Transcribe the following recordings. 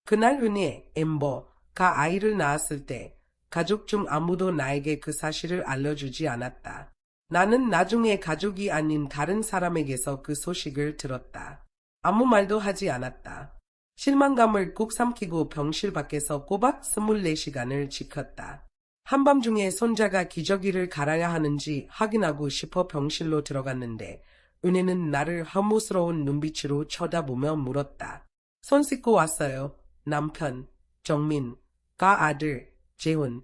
그날 은혜, 엠버가 아이를 낳았을 때 가족 중 아무도 나에게 그 사실을 알려주지 않았다. 나는 나중에 가족이 아닌 다른 사람에게서 그 소식을 들었다. 아무 말도 하지 않았다. 실망감을 꾹 삼키고 병실 밖에서 꼬박 24시간을 지켰다. 한밤중에 손자가 기저귀를 갈아야 하는지 확인하고 싶어 병실로 들어갔는데 은혜는 나를 혐오스러운 눈빛으로 쳐다보며 물었다. 손 씻고 왔어요. 남편, 정민과 아들, 재훈은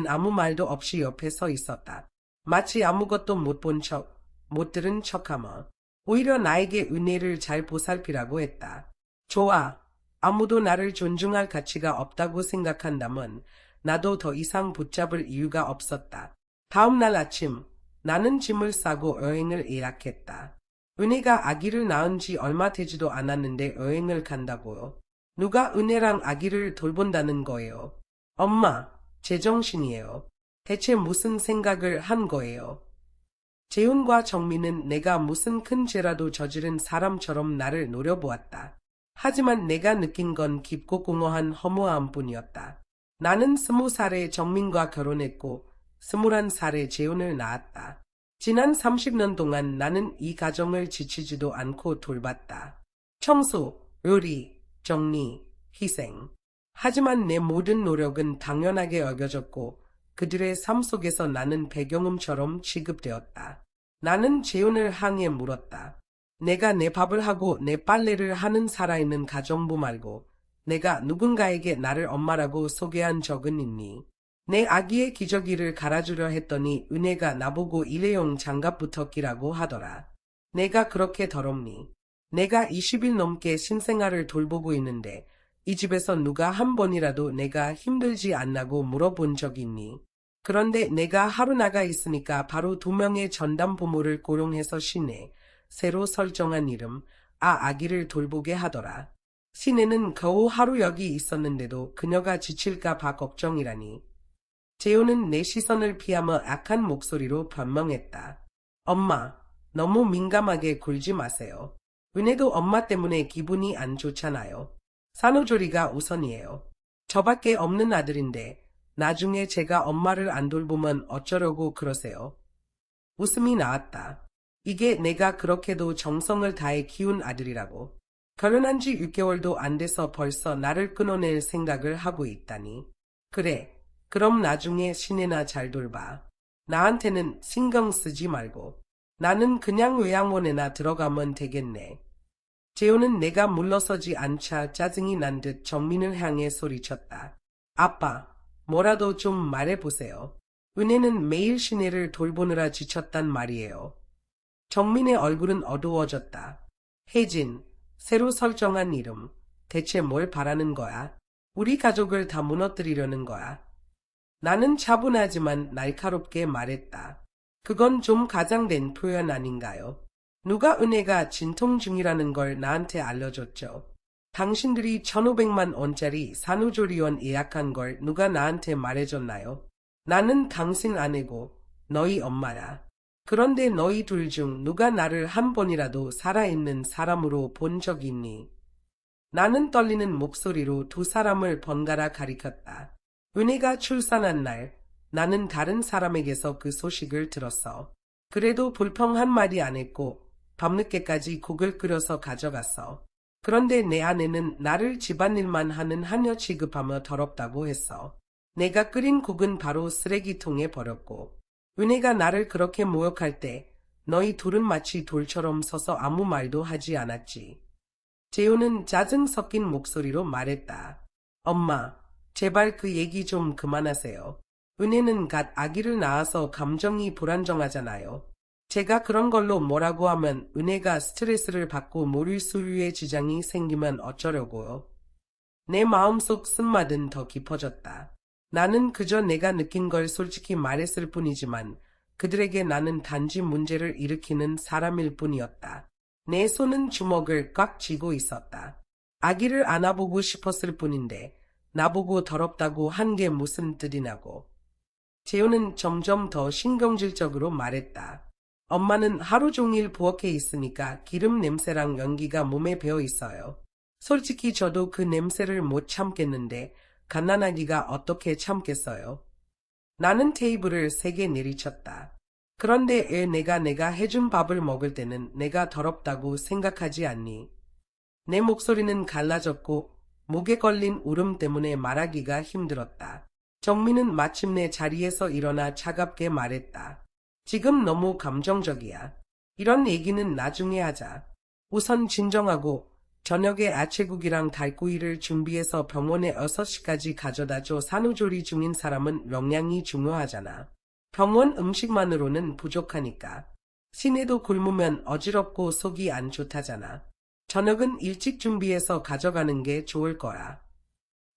아무 말도 없이 옆에 서 있었다. 마치 아무것도 못 본 척, 못 들은 척하며 오히려 나에게 은혜를 잘 보살피라고 했다. 좋아. 아무도 나를 존중할 가치가 없다고 생각한다면 나도 더 이상 붙잡을 이유가 없었다. 다음 날 아침 나는 짐을 싸고 여행을 예약했다. 은혜가 아기를 낳은 지 얼마 되지도 않았는데 여행을 간다고요. 누가 은혜랑 아기를 돌본다는 거예요. 엄마, 제정신이에요. 대체 무슨 생각을 한 거예요? 재훈과 정민은 내가 무슨 큰 죄라도 저지른 사람처럼 나를 노려보았다. 하지만 내가 느낀 건 깊고 공허한 허무함뿐이었다. 나는 20살에 정민과 결혼했고 21살에 재훈을 낳았다. 지난 30년 동안 나는 이 가정을 지치지도 않고 돌봤다. 청소, 요리, 정리, 희생. 하지만 내 모든 노력은 당연하게 여겨졌고 그들의 삶 속에서 나는 배경음처럼 취급되었다. 나는 재훈을 향해 물었다. 내가 내 밥을 하고 내 빨래를 하는 살아있는 가정부 말고 내가 누군가에게 나를 엄마라고 소개한 적은 있니? 내 아기의 기저귀를 갈아주려 했더니 은혜가 나보고 일회용 장갑부터 끼라고 하더라. 내가 그렇게 더럽니? 내가 20일 넘게 신생아를 돌보고 있는데 이 집에서 누가 한 번이라도 내가 힘들지 않냐고 물어본 적 있니? 그런데 내가 하루 나가 있으니까 바로 2명의 전담 부모를 고용해서 시내 새로 설정한 이름 아기를 돌보게 하더라. 시내는 겨우 하루 여기 있었는데도 그녀가 지칠까 봐 걱정이라니. 재훈은 내 시선을 피하며 악한 목소리로 변명했다. 엄마, 너무 민감하게 굴지 마세요. 은혜도 엄마 때문에 기분이 안 좋잖아요. 산후조리가 우선이에요. 저밖에 없는 아들인데 나중에 제가 엄마를 안 돌보면 어쩌려고 그러세요? 웃음이 나왔다. 이게 내가 그렇게도 정성을 다해 키운 아들이라고. 결혼한 지 6개월도 안 돼서 벌써 나를 끊어낼 생각을 하고 있다니. 그래, 그럼 나중에 시내나 잘 돌봐. 나한테는 신경 쓰지 말고. 나는 그냥 요양원에나 들어가면 되겠네. 재훈은 내가 물러서지 않자 짜증이 난 듯 정민을 향해 소리쳤다. 아빠, 뭐라도 좀 말해보세요. 은혜는 매일 시내를 돌보느라 지쳤단 말이에요. 정민의 얼굴은 어두워졌다. 혜진, 새로 설정한 이름. 대체 뭘 바라는 거야? 우리 가족을 다 무너뜨리려는 거야? 나는 차분하지만 날카롭게 말했다. 그건 좀 가장된 표현 아닌가요? 누가 은혜가 진통 중이라는 걸 나한테 알려줬죠. 당신들이 1,500만 원짜리 산후조리원 예약한 걸 누가 나한테 말해줬나요? 나는 당신 아내고 너희 엄마야. 그런데 너희 둘 중 누가 나를 한 번이라도 살아있는 사람으로 본 적 있니? 나는 떨리는 목소리로 두 사람을 번갈아 가리켰다. 은혜가 출산한 날 나는 다른 사람에게서 그 소식을 들었어. 그래도 불평 한마디 안 했고 밤늦게까지 국을 끓여서 가져갔어. 그런데 내 아내는 나를 집안일만 하는 하녀 취급하며 더럽다고 했어. 내가 끓인 국은 바로 쓰레기통에 버렸고 은혜가 나를 그렇게 모욕할 때 너희 둘은 마치 돌처럼 서서 아무 말도 하지 않았지. 재훈은 짜증 섞인 목소리로 말했다. 엄마, 제발 그 얘기 좀 그만하세요. 은혜는 갓 아기를 낳아서 감정이 불안정하잖아요. 제가 그런 걸로 뭐라고 하면 은혜가 스트레스를 받고 모릴수류에 지장이 생기면 어쩌려고요. 내 마음속 쓴맛은 더 깊어졌다. 나는 그저 내가 느낀 걸 솔직히 말했을 뿐이지만 그들에게 나는 단지 문제를 일으키는 사람일 뿐이었다. 내 손은 주먹을 꽉 쥐고 있었다. 아기를 안아보고 싶었을 뿐인데 나보고 더럽다고 한 게 무슨 뜻이냐고. 재훈은 점점 더 신경질적으로 말했다. 엄마는 하루 종일 부엌에 있으니까 기름 냄새랑 연기가 몸에 배어 있어요. 솔직히 저도 그 냄새를 못 참겠는데 갓난아기가 어떻게 참겠어요. 나는 테이블을 3개 내리쳤다. 그런데 애 내가 해준 밥을 먹을 때는 내가 더럽다고 생각하지 않니? 내 목소리는 갈라졌고 목에 걸린 울음 때문에 말하기가 힘들었다. 정민은 마침내 자리에서 일어나 차갑게 말했다. 지금 너무 감정적이야. 이런 얘기는 나중에 하자. 우선 진정하고 저녁에 아채국이랑 달구이를 준비해서 병원에 6시까지 가져다줘. 산후조리 중인 사람은 영양이 중요하잖아. 병원 음식만으로는 부족하니까. 시내도 굶으면 어지럽고 속이 안 좋다잖아. 저녁은 일찍 준비해서 가져가는 게 좋을 거야.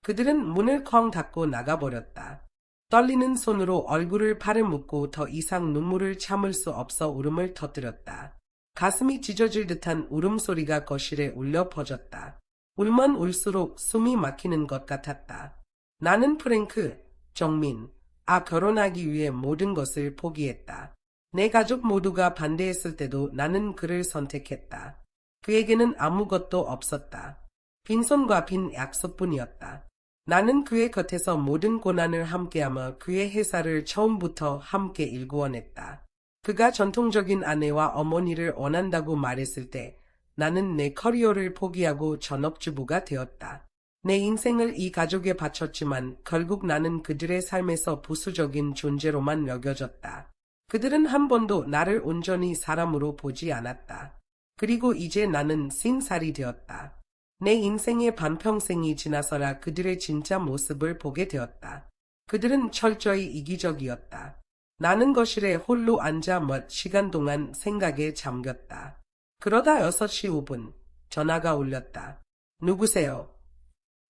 그들은 문을 쾅 닫고 나가버렸다. 떨리는 손으로 얼굴을 팔을 묶고 더 이상 눈물을 참을 수 없어 울음을 터뜨렸다. 가슴이 찢어질 듯한 울음소리가 거실에 울려 퍼졌다. 울면 울수록 숨이 막히는 것 같았다. 나는 프랭크, 정민, 결혼하기 위해 모든 것을 포기했다. 내 가족 모두가 반대했을 때도 나는 그를 선택했다. 그에게는 아무것도 없었다. 빈손과 빈 약속뿐이었다. 나는 그의 곁에서 모든 고난을 함께하며 그의 회사를 처음부터 함께 일구어냈다. 그가 전통적인 아내와 어머니를 원한다고 말했을 때 나는 내 커리어를 포기하고 전업주부가 되었다. 내 인생을 이 가족에 바쳤지만 결국 나는 그들의 삶에서 부수적인 존재로만 여겨졌다. 그들은 한 번도 나를 온전히 사람으로 보지 않았다. 그리고 이제 나는 50살이 되었다. 내 인생의 반평생이 지나서라 그들의 진짜 모습을 보게 되었다. 그들은 철저히 이기적이었다. 나는 거실에 홀로 앉아 몇 시간 동안 생각에 잠겼다. 그러다 6시 5분 전화가 울렸다. 누구세요?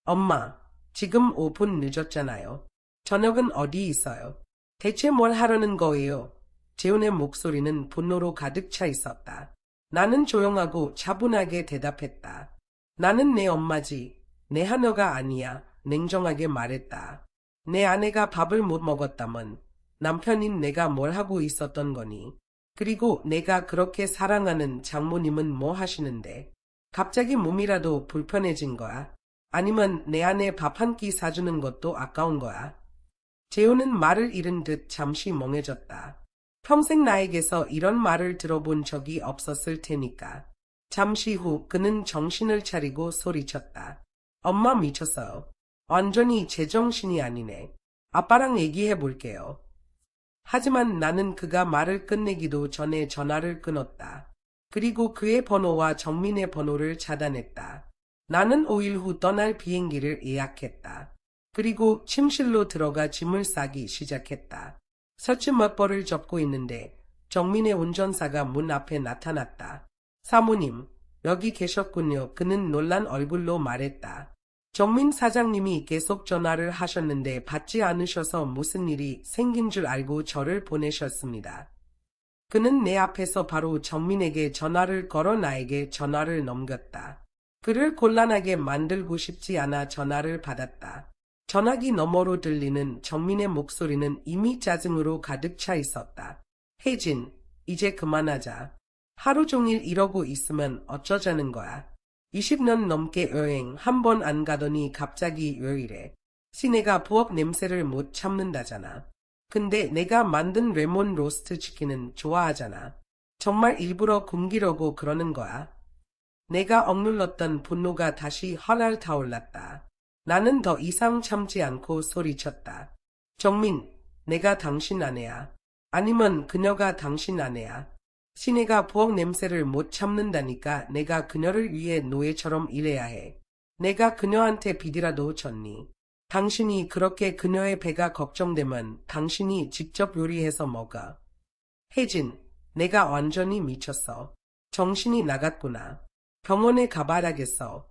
엄마, 지금 5분 늦었잖아요. 저녁은 어디 있어요? 대체 뭘 하려는 거예요? 재훈의 목소리는 분노로 가득 차 있었다. 나는 조용하고 차분하게 대답했다. 나는 내 엄마지. 내 하녀가 아니야. 냉정하게 말했다. 내 아내가 밥을 못 먹었다면 남편인 내가 뭘 하고 있었던 거니? 그리고 내가 그렇게 사랑하는 장모님은 뭐 하시는데? 갑자기 몸이라도 불편해진 거야? 아니면 내 아내 밥 한 끼 사주는 것도 아까운 거야? 재훈은 말을 잃은 듯 잠시 멍해졌다. 평생 나에게서 이런 말을 들어본 적이 없었을 테니까. 잠시 후 그는 정신을 차리고 소리쳤다. 엄마 미쳤어요. 완전히 제정신이 아니네. 아빠랑 얘기해 볼게요. 하지만 나는 그가 말을 끝내기도 전에 전화를 끊었다. 그리고 그의 번호와 정민의 번호를 차단했다. 나는 5일 후 떠날 비행기를 예약했다. 그리고 침실로 들어가 짐을 싸기 시작했다. 서치 몇 벌을 접고 있는데 정민의 운전사가 문 앞에 나타났다. 사모님, 여기 계셨군요. 그는 놀란 얼굴로 말했다. 정민 사장님이 계속 전화를 하셨는데 받지 않으셔서 무슨 일이 생긴 줄 알고 저를 보내셨습니다. 그는 내 앞에서 바로 정민에게 전화를 걸어 나에게 전화를 넘겼다. 그를 곤란하게 만들고 싶지 않아 전화를 받았다. 전화기 너머로 들리는 정민의 목소리는 이미 짜증으로 가득 차 있었다. 혜진, 이제 그만하자. 하루 종일 이러고 있으면 어쩌자는 거야. 20년 넘게 여행 한 번 안 가더니 갑자기 왜 이래. 시내가 부엌 냄새를 못 참는다잖아. 근데 내가 만든 레몬 로스트 치킨은 좋아하잖아. 정말 일부러 굶기려고 그러는 거야. 내가 억눌렀던 분노가 다시 헐랄 타올랐다. 나는 더 이상 참지 않고 소리쳤다. 정민, 내가 당신 아내야. 아니면 그녀가 당신 아내야. 시내가 부엌 냄새를 못 참는다니까 내가 그녀를 위해 노예처럼 일해야 해. 내가 그녀한테 빚이라도 졌니? 당신이 그렇게 그녀의 배가 걱정되면 당신이 직접 요리해서 먹어. 혜진, 내가 완전히 미쳤어. 정신이 나갔구나. 병원에 가봐야겠어.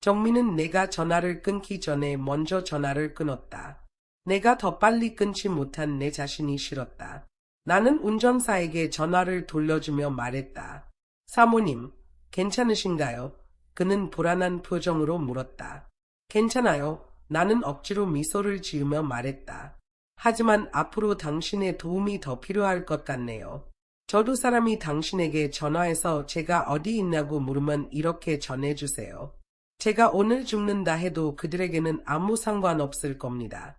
정민은 내가 전화를 끊기 전에 먼저 전화를 끊었다. 내가 더 빨리 끊지 못한 내 자신이 싫었다. 나는 운전사에게 전화를 돌려주며 말했다. 사모님, 괜찮으신가요? 그는 불안한 표정으로 물었다. 괜찮아요. 나는 억지로 미소를 지으며 말했다. 하지만 앞으로 당신의 도움이 더 필요할 것 같네요. 저도 사람이 당신에게 전화해서 제가 어디 있냐고 물으면 이렇게 전해주세요. 제가 오늘 죽는다 해도 그들에게는 아무 상관없을 겁니다.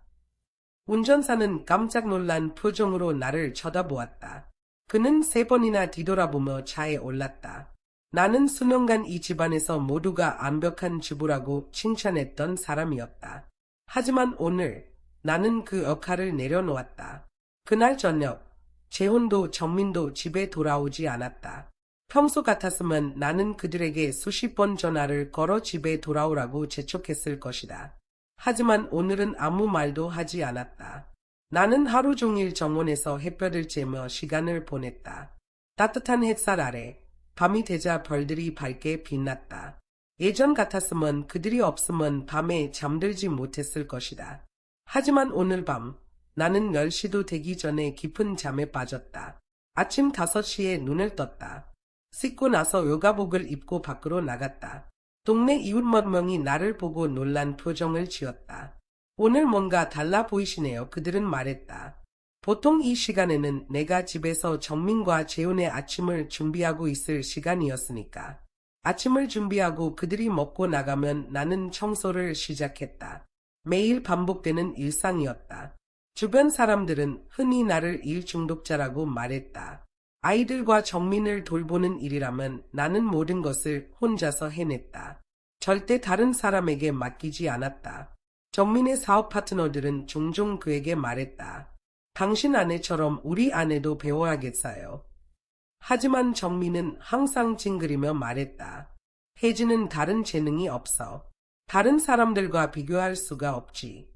운전사는 깜짝 놀란 표정으로 나를 쳐다보았다. 그는 3번이나 뒤돌아보며 차에 올랐다. 나는 수년간 이 집안에서 모두가 완벽한 주부라고 칭찬했던 사람이었다. 하지만 오늘 나는 그 역할을 내려놓았다. 그날 저녁 재훈도 정민도 집에 돌아오지 않았다. 평소 같았으면 나는 그들에게 수십 번 전화를 걸어 집에 돌아오라고 재촉했을 것이다. 하지만 오늘은 아무 말도 하지 않았다. 나는 하루 종일 정원에서 햇볕을 쬐며 시간을 보냈다. 따뜻한 햇살 아래 밤이 되자 별들이 밝게 빛났다. 예전 같았으면 그들이 없으면 밤에 잠들지 못했을 것이다. 하지만 오늘 밤 나는 10시도 되기 전에 깊은 잠에 빠졌다. 아침 5시에 눈을 떴다. 씻고 나서 요가복을 입고 밖으로 나갔다. 동네 이웃 몇 명이 나를 보고 놀란 표정을 지었다. 오늘 뭔가 달라 보이시네요. 그들은 말했다. 보통 이 시간에는 내가 집에서 정민과 재훈의 아침을 준비하고 있을 시간이었으니까. 아침을 준비하고 그들이 먹고 나가면 나는 청소를 시작했다. 매일 반복되는 일상이었다. 주변 사람들은 흔히 나를 일 중독자라고 말했다. 아이들과 정민을 돌보는 일이라면 나는 모든 것을 혼자서 해냈다. 절대 다른 사람에게 맡기지 않았다. 정민의 사업 파트너들은 종종 그에게 말했다. 당신 아내처럼 우리 아내도 배워야겠어요. 하지만 정민은 항상 찡그리며 말했다. 혜진은 다른 재능이 없어. 다른 사람들과 비교할 수가 없지.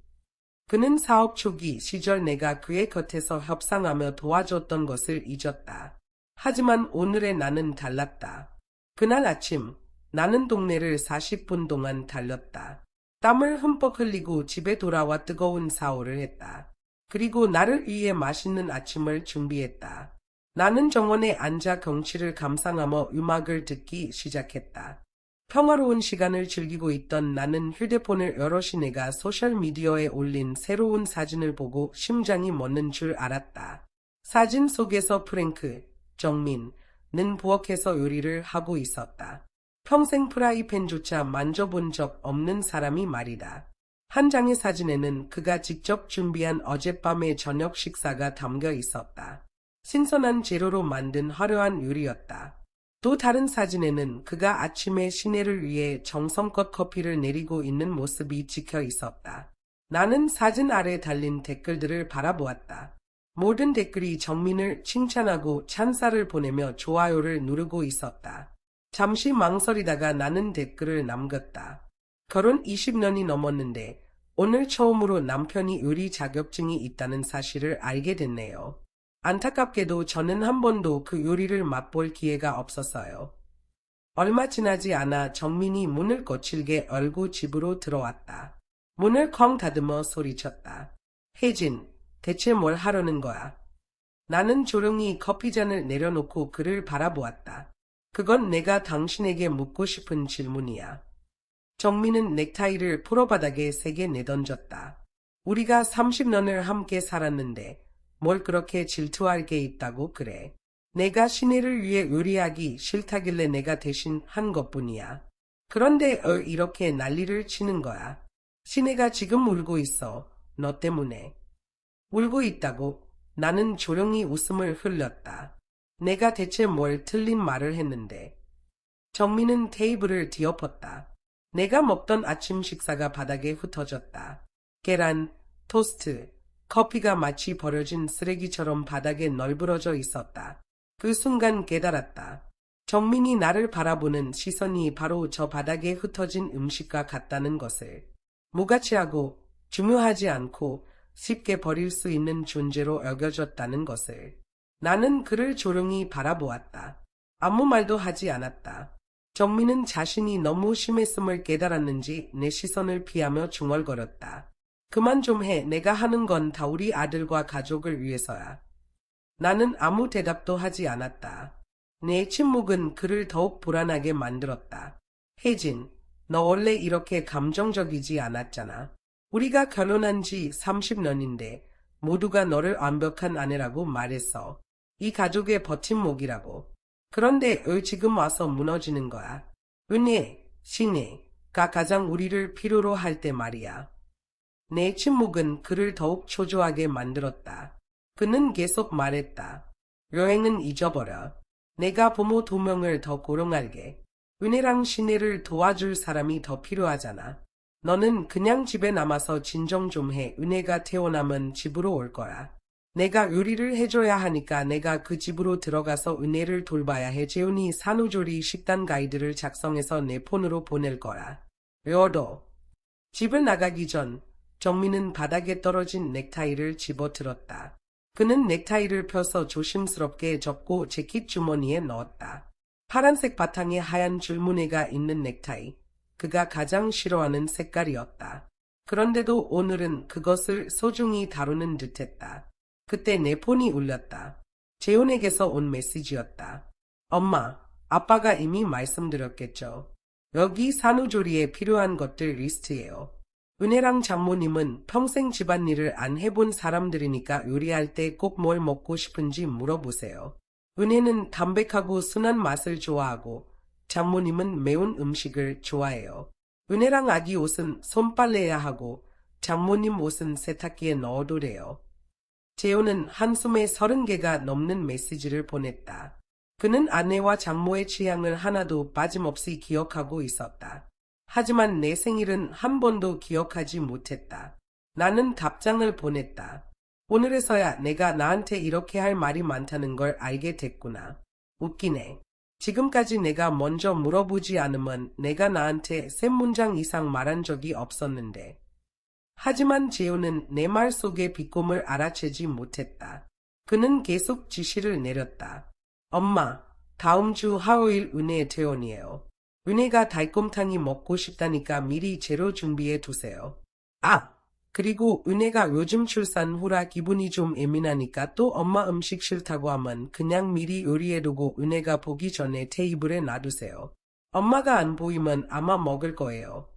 그는 사업 초기 시절 내가 그의 곁에서 협상하며 도와줬던 것을 잊었다. 하지만 오늘의 나는 달랐다. 그날 아침 나는 동네를 40분 동안 달렸다. 땀을 흠뻑 흘리고 집에 돌아와 뜨거운 샤워를 했다. 그리고 나를 위해 맛있는 아침을 준비했다. 나는 정원에 앉아 경치를 감상하며 음악을 듣기 시작했다. 평화로운 시간을 즐기고 있던 나는 휴대폰을 여럿이 내가 소셜미디어에 올린 새로운 사진을 보고 심장이 멎는 줄 알았다. 사진 속에서 프랭크, 정민은 부엌에서 요리를 하고 있었다. 평생 프라이팬조차 만져본 적 없는 사람이 말이다. 한 장의 사진에는 그가 직접 준비한 어젯밤의 저녁 식사가 담겨 있었다. 신선한 재료로 만든 화려한 요리였다. 또 다른 사진에는 그가 아침에 시내를 위해 정성껏 커피를 내리고 있는 모습이 찍혀 있었다. 나는 사진 아래 달린 댓글들을 바라보았다. 모든 댓글이 정민을 칭찬하고 찬사를 보내며 좋아요를 누르고 있었다. 잠시 망설이다가 나는 댓글을 남겼다. 결혼 20년이 넘었는데 오늘 처음으로 남편이 요리 자격증이 있다는 사실을 알게 됐네요. 안타깝게도 저는 한 번도 그 요리를 맛볼 기회가 없었어요. 얼마 지나지 않아 정민이 문을 거칠게 열고 집으로 들어왔다. 문을 쾅 닫으며 소리쳤다. 혜진, 대체 뭘 하려는 거야? 나는 조용히 커피잔을 내려놓고 그를 바라보았다. 그건 내가 당신에게 묻고 싶은 질문이야. 정민은 넥타이를 포로바닥에 세게 내던졌다. 우리가 30년을 함께 살았는데 뭘 그렇게 질투할 게 있다고 그래. 내가 시내를 위해 요리하기 싫다길래 내가 대신 한 것뿐이야. 그런데 이렇게 난리를 치는 거야. 시내가 지금 울고 있어. 너 때문에. 울고 있다고? 나는 조용히 웃음을 흘렸다. 내가 대체 뭘 틀린 말을 했는데. 정민은 테이블을 뒤엎었다. 내가 먹던 아침 식사가 바닥에 흩어졌다. 계란, 토스트, 커피가 마치 버려진 쓰레기처럼 바닥에 널브러져 있었다. 그 순간 깨달았다. 정민이 나를 바라보는 시선이 바로 저 바닥에 흩어진 음식과 같다는 것을. 무가치하고 중요하지 않고 쉽게 버릴 수 있는 존재로 여겨졌다는 것을. 나는 그를 조용히 바라보았다. 아무 말도 하지 않았다. 정민은 자신이 너무 심했음을 깨달았는지 내 시선을 피하며 중얼거렸다. 그만 좀 해. 내가 하는 건 다 우리 아들과 가족을 위해서야. 나는 아무 대답도 하지 않았다. 내 침묵은 그를 더욱 불안하게 만들었다. 혜진, 너 원래 이렇게 감정적이지 않았잖아. 우리가 결혼한 지 30년인데 모두가 너를 완벽한 아내라고 말했어. 이 가족의 버팀목이라고. 그런데 왜 지금 와서 무너지는 거야? 은혜, 신혜, 가장 우리를 필요로 할 때 말이야. 내 침묵은 그를 더욱 초조하게 만들었다. 그는 계속 말했다. 여행은 잊어버려. 내가 부모 2명을 더 고용할게. 은혜랑 시내를 도와줄 사람이 더 필요하잖아. 너는 그냥 집에 남아서 진정 좀 해. 은혜가 태어나면 집으로 올 거야. 내가 요리를 해줘야 하니까 내가 그 집으로 들어가서 은혜를 돌봐야 해. 재훈이 산후조리 식단 가이드를 작성해서 내 폰으로 보낼 거야. 여도. 집을 나가기 전 정민은 바닥에 떨어진 넥타이를 집어들었다. 그는 넥타이를 펴서 조심스럽게 접고 재킷 주머니에 넣었다. 파란색 바탕에 하얀 줄무늬가 있는 넥타이. 그가 가장 싫어하는 색깔이었다. 그런데도 오늘은 그것을 소중히 다루는 듯했다. 그때 내 폰이 울렸다. 재훈에게서 온 메시지였다. 엄마, 아빠가 이미 말씀드렸겠죠. 여기 산후조리에 필요한 것들 리스트예요. 은혜랑 장모님은 평생 집안일을 안 해본 사람들이니까 요리할 때 꼭 뭘 먹고 싶은지 물어보세요. 은혜는 담백하고 순한 맛을 좋아하고 장모님은 매운 음식을 좋아해요. 은혜랑 아기 옷은 손빨래해야 하고 장모님 옷은 세탁기에 넣어두래요. 재훈은 한숨에 30개가 넘는 메시지를 보냈다. 그는 아내와 장모의 취향을 하나도 빠짐없이 기억하고 있었다. 하지만 내 생일은 한 번도 기억하지 못했다. 나는 답장을 보냈다. 오늘에서야 내가 나한테 이렇게 할 말이 많다는 걸 알게 됐구나. 웃기네. 지금까지 내가 먼저 물어보지 않으면 내가 나한테 3문장 이상 말한 적이 없었는데. 하지만 재훈은 내 말 속의 비꼼을 알아채지 못했다. 그는 계속 지시를 내렸다. 엄마, 다음 주 화요일 은혜 퇴원이에요. 은혜가 달콤탕이 먹고 싶다니까 미리 재료 준비해 두세요. 아, 그리고 은혜가 요즘 출산 후라 기분이 좀 예민하니까 또 엄마 음식 싫다고 하면 그냥 미리 요리해두고 은혜가 보기 전에 테이블에 놔두세요. 엄마가 안 보이면 아마 먹을 거예요.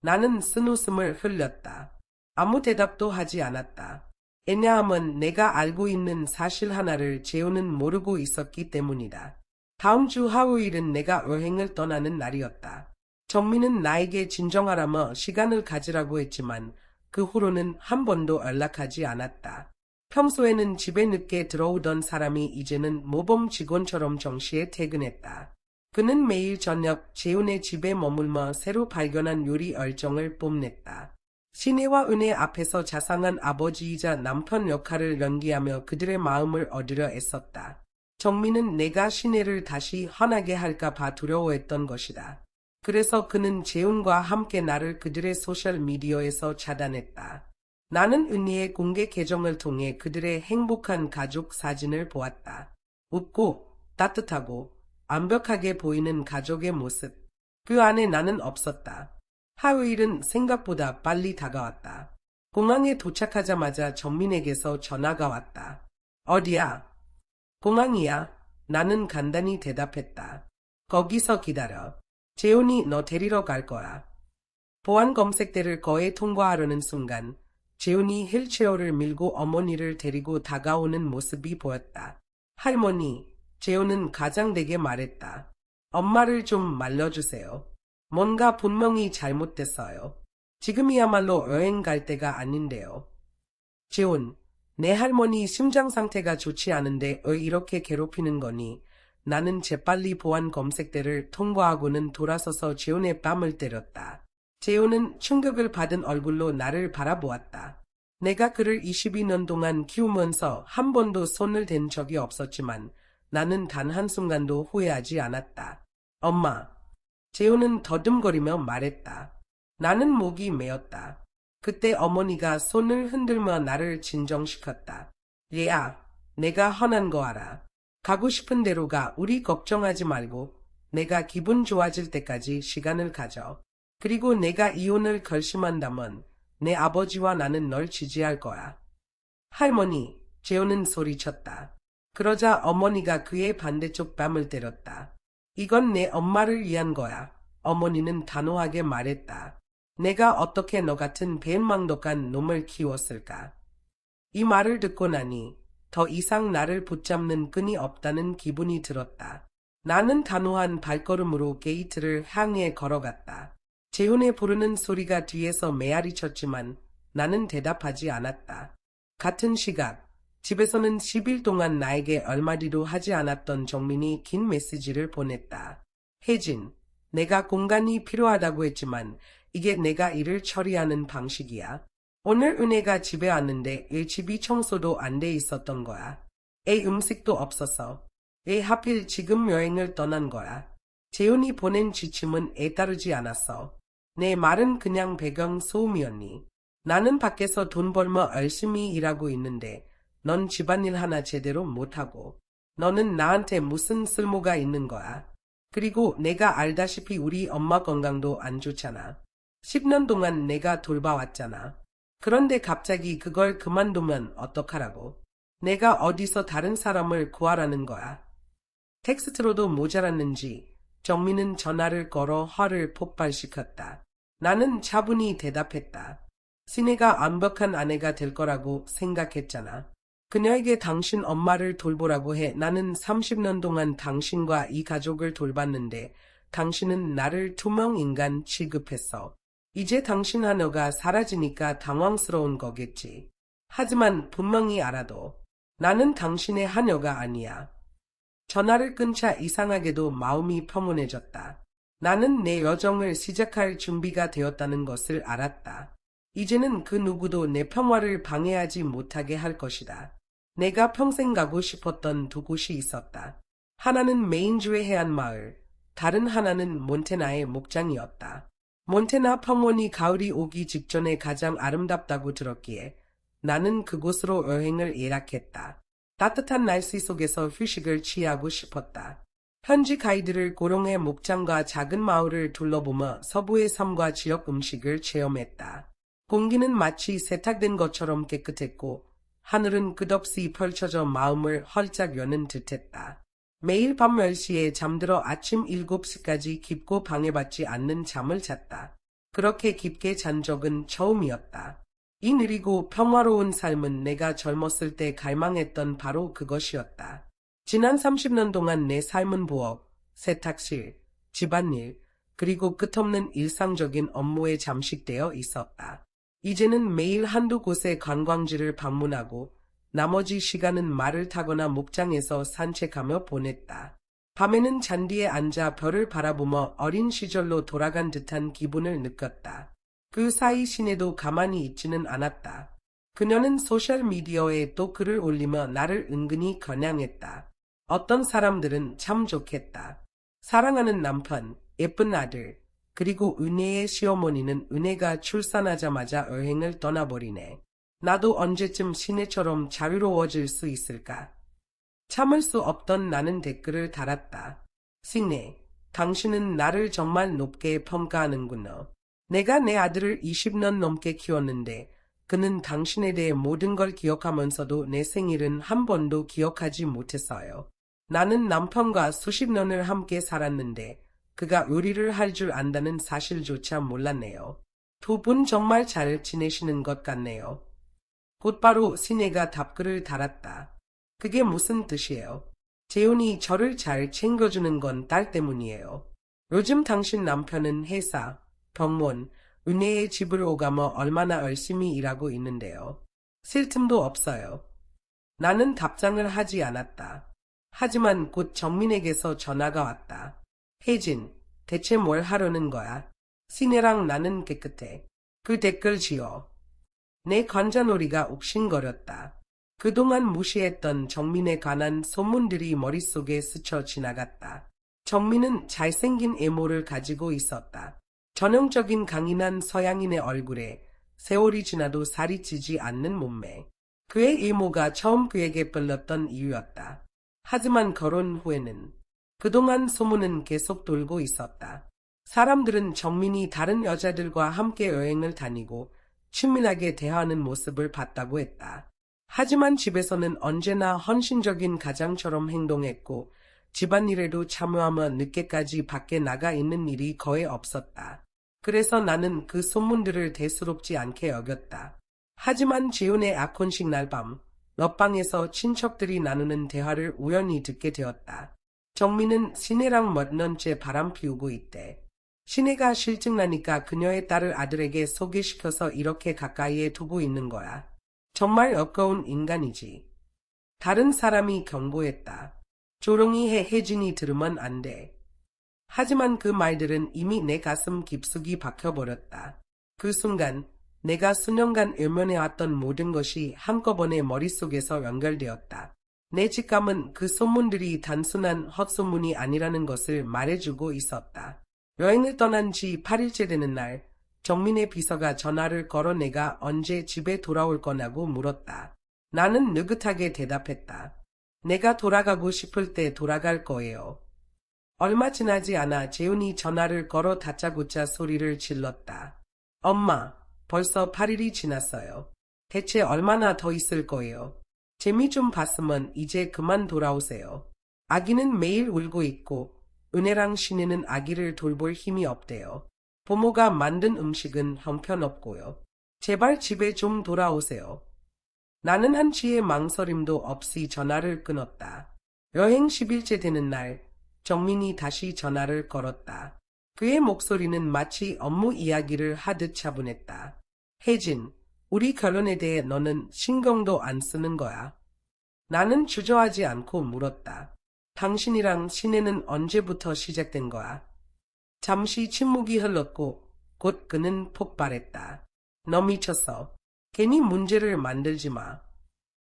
나는 쓴웃음을 흘렸다. 아무 대답도 하지 않았다. 왜냐하면 내가 알고 있는 사실 하나를 재훈은 모르고 있었기 때문이다. 다음 주 화요일은 내가 여행을 떠나는 날이었다. 정민은 나에게 진정하라며 시간을 가지라고 했지만 그 후로는 한 번도 연락하지 않았다. 평소에는 집에 늦게 들어오던 사람이 이제는 모범 직원처럼 정시에 퇴근했다. 그는 매일 저녁 재훈의 집에 머물며 새로 발견한 요리 열정을 뽐냈다. 시내와 은혜 앞에서 자상한 아버지이자 남편 역할을 연기하며 그들의 마음을 얻으려 애썼다. 정민은 내가 시내를 다시 화나게 할까 봐 두려워했던 것이다. 그래서 그는 재훈과 함께 나를 그들의 소셜미디어에서 차단했다. 나는 은희의 공개 계정을 통해 그들의 행복한 가족 사진을 보았다. 웃고 따뜻하고 완벽하게 보이는 가족의 모습. 그 안에 나는 없었다. 화요일은 생각보다 빨리 다가왔다. 공항에 도착하자마자 정민에게서 전화가 왔다. 어디야? 공항이야. 나는 간단히 대답했다. 거기서 기다려. 재훈이 너 데리러 갈 거야. 보안 검색대를 거에 통과하려는 순간 재훈이 휠체어를 밀고 어머니를 데리고 다가오는 모습이 보였다. 할머니, 재훈은 가장되게 말했다. 엄마를 좀 말려주세요. 뭔가 분명히 잘못됐어요. 지금이야말로 여행 갈 때가 아닌데요. 재훈, 내 할머니 심장 상태가 좋지 않은데 왜 이렇게 괴롭히는 거니? 나는 재빨리 보안 검색대를 통과하고는 돌아서서 재훈의 뺨을 때렸다. 재훈은 충격을 받은 얼굴로 나를 바라보았다. 내가 그를 22년 동안 키우면서 한 번도 손을 댄 적이 없었지만 나는 단 한순간도 후회하지 않았다. 엄마. 재훈은 더듬거리며 말했다. 나는 목이 메었다. 그때 어머니가 손을 흔들며 나를 진정시켰다. 얘야, 내가 화난 거 알아. 가고 싶은 대로 가. 우리 걱정하지 말고 내가 기분 좋아질 때까지 시간을 가져. 그리고 내가 이혼을 결심한다면 내 아버지와 나는 널 지지할 거야. 할머니, 재훈은 소리쳤다. 그러자 어머니가 그의 반대쪽 뺨을 때렸다. 이건 내 엄마를 위한 거야. 어머니는 단호하게 말했다. 내가 어떻게 너 같은 배은망덕한 놈을 키웠을까? 이 말을 듣고 나니 더 이상 나를 붙잡는 끈이 없다는 기분이 들었다. 나는 단호한 발걸음으로 게이트를 향해 걸어갔다. 재훈의 부르는 소리가 뒤에서 메아리 쳤지만 나는 대답하지 않았다. 같은 시각, 집에서는 10일 동안 나에게 얼마디도 하지 않았던 정민이 긴 메시지를 보냈다. 혜진, 내가 공간이 필요하다고 했지만 이게 내가 일을 처리하는 방식이야. 오늘 은혜가 집에 왔는데 애 집이 청소도 안 돼 있었던 거야. 애 음식도 없어서. 애 하필 지금 여행을 떠난 거야. 재훈이 보낸 지침은 애 따르지 않았어. 내 말은 그냥 배경 소음이었니? 나는 밖에서 돈 벌며 열심히 일하고 있는데 넌 집안일 하나 제대로 못하고 너는 나한테 무슨 쓸모가 있는 거야. 그리고 내가 알다시피 우리 엄마 건강도 안 좋잖아. 10년 동안 내가 돌봐왔잖아. 그런데 갑자기 그걸 그만두면 어떡하라고. 내가 어디서 다른 사람을 구하라는 거야. 텍스트로도 모자랐는지 정민은 전화를 걸어 화를 폭발시켰다. 나는 차분히 대답했다. 시내가 완벽한 아내가 될 거라고 생각했잖아. 그녀에게 당신 엄마를 돌보라고 해. 나는 30년 동안 당신과 이 가족을 돌봤는데 당신은 나를 투명인간 취급했어. 이제 당신 하나가 사라지니까 당황스러운 거겠지. 하지만 분명히 알아도 나는 당신의 하녀가 아니야. 전화를 끊자 이상하게도 마음이 평온해졌다. 나는 내 여정을 시작할 준비가 되었다는 것을 알았다. 이제는 그 누구도 내 평화를 방해하지 못하게 할 것이다. 내가 평생 가고 싶었던 두 곳이 있었다. 하나는 메인주의 해안마을, 다른 하나는 몬테나의 목장이었다. 몬테나 평원이 가을이 오기 직전에 가장 아름답다고 들었기에 나는 그곳으로 여행을 예약했다. 따뜻한 날씨 속에서 휴식을 취하고 싶었다. 현지 가이드를 고용해 목장과 작은 마을을 둘러보며 서부의 삶과 지역 음식을 체험했다. 공기는 마치 세탁된 것처럼 깨끗했고 하늘은 끝없이 펼쳐져 마음을 활짝 여는 듯했다. 매일 밤 10시에 잠들어 아침 7시까지 깊고 방해받지 않는 잠을 잤다. 그렇게 깊게 잔 적은 처음이었다. 이 느리고 평화로운 삶은 내가 젊었을 때 갈망했던 바로 그것이었다. 지난 30년 동안 내 삶은 부엌, 세탁실, 집안일, 그리고 끝없는 일상적인 업무에 잠식되어 있었다. 이제는 매일 한두 곳의 관광지를 방문하고 나머지 시간은 말을 타거나 목장에서 산책하며 보냈다. 밤에는 잔디에 앉아 별을 바라보며 어린 시절로 돌아간 듯한 기분을 느꼈다. 그 사이 시내도 가만히 있지는 않았다. 그녀는 소셜미디어에 또 글을 올리며 나를 은근히 겨냥했다. 어떤 사람들은 참 좋겠다. 사랑하는 남편, 예쁜 아들, 그리고 은혜의 시어머니는 은혜가 출산하자마자 여행을 떠나버리네. 나도 언제쯤 시내처럼 자유로워질 수 있을까? 참을 수 없던 나는 댓글을 달았다. 시내, 당신은 나를 정말 높게 평가하는구나. 내가 내 아들을 20년 넘게 키웠는데 그는 당신에 대해 모든 걸 기억하면서도 내 생일은 한 번도 기억하지 못했어요. 나는 남편과 수십 년을 함께 살았는데 그가 요리를 할 줄 안다는 사실조차 몰랐네요. 두 분 정말 잘 지내시는 것 같네요. 곧바로 시내가 답글을 달았다. 그게 무슨 뜻이에요? 재훈이 저를 잘 챙겨주는 건 딸 때문이에요. 요즘 당신 남편은 회사, 병원, 은혜의 집을 오가며 얼마나 열심히 일하고 있는데요. 쉴 틈도 없어요. 나는 답장을 하지 않았다. 하지만 곧 정민에게서 전화가 왔다. 혜진, 대체 뭘 하려는 거야? 시내랑 나는 깨끗해. 그 댓글 지워. 내 관자놀이가 욱신거렸다. 그동안 무시했던 정민에 관한 소문들이 머릿속에 스쳐 지나갔다. 정민은 잘생긴 외모를 가지고 있었다. 전형적인 강인한 서양인의 얼굴에 세월이 지나도 살이 찌지 않는 몸매. 그의 외모가 처음 그에게 끌렸던 이유였다. 하지만 결혼 후에는 그동안 소문은 계속 돌고 있었다. 사람들은 정민이 다른 여자들과 함께 여행을 다니고 친밀하게 대하는 모습을 봤다고 했다. 하지만 집에서는 언제나 헌신적인 가장처럼 행동했고 집안일에도 참여하며 늦게까지 밖에 나가 있는 일이 거의 없었다. 그래서 나는 그 소문들을 대수롭지 않게 여겼다. 하지만 재훈의 약혼식 날 밤 옆방에서 친척들이 나누는 대화를 우연히 듣게 되었다. 정민은 시내랑 몇 년째 바람 피우고 있대. 시내가 실증나니까 그녀의 딸을 아들에게 소개시켜서 이렇게 가까이에 두고 있는 거야. 정말 억거운 인간이지. 다른 사람이 경고했다. 조롱이 해 혜진이 들으면 안 돼. 하지만 그 말들은 이미 내 가슴 깊숙이 박혀버렸다. 그 순간 내가 수년간 외면해왔던 모든 것이 한꺼번에 머릿속에서 연결되었다. 내 직감은 그 소문들이 단순한 헛소문이 아니라는 것을 말해주고 있었다. 여행을 떠난 지 8일째 되는 날, 정민의 비서가 전화를 걸어 내가 언제 집에 돌아올 거냐고 물었다. 나는 느긋하게 대답했다. 내가 돌아가고 싶을 때 돌아갈 거예요. 얼마 지나지 않아 재훈이 전화를 걸어 다짜고짜 소리를 질렀다. 엄마, 벌써 8일이 지났어요. 대체 얼마나 더 있을 거예요? 재미 좀 봤으면 이제 그만 돌아오세요. 아기는 매일 울고 있고 은혜랑 신이는 아기를 돌볼 힘이 없대요. 부모가 만든 음식은 형편없고요. 제발 집에 좀 돌아오세요. 나는 한치의 망설임도 없이 전화를 끊었다. 여행 10일째 되는 날 정민이 다시 전화를 걸었다. 그의 목소리는 마치 업무 이야기를 하듯 차분했다. 혜진, 우리 결혼에 대해 너는 신경도 안 쓰는 거야. 나는 주저하지 않고 물었다. 당신이랑 신혜는 언제부터 시작된 거야? 잠시 침묵이 흘렀고 곧 그는 폭발했다. 너 미쳤어. 괜히 문제를 만들지 마.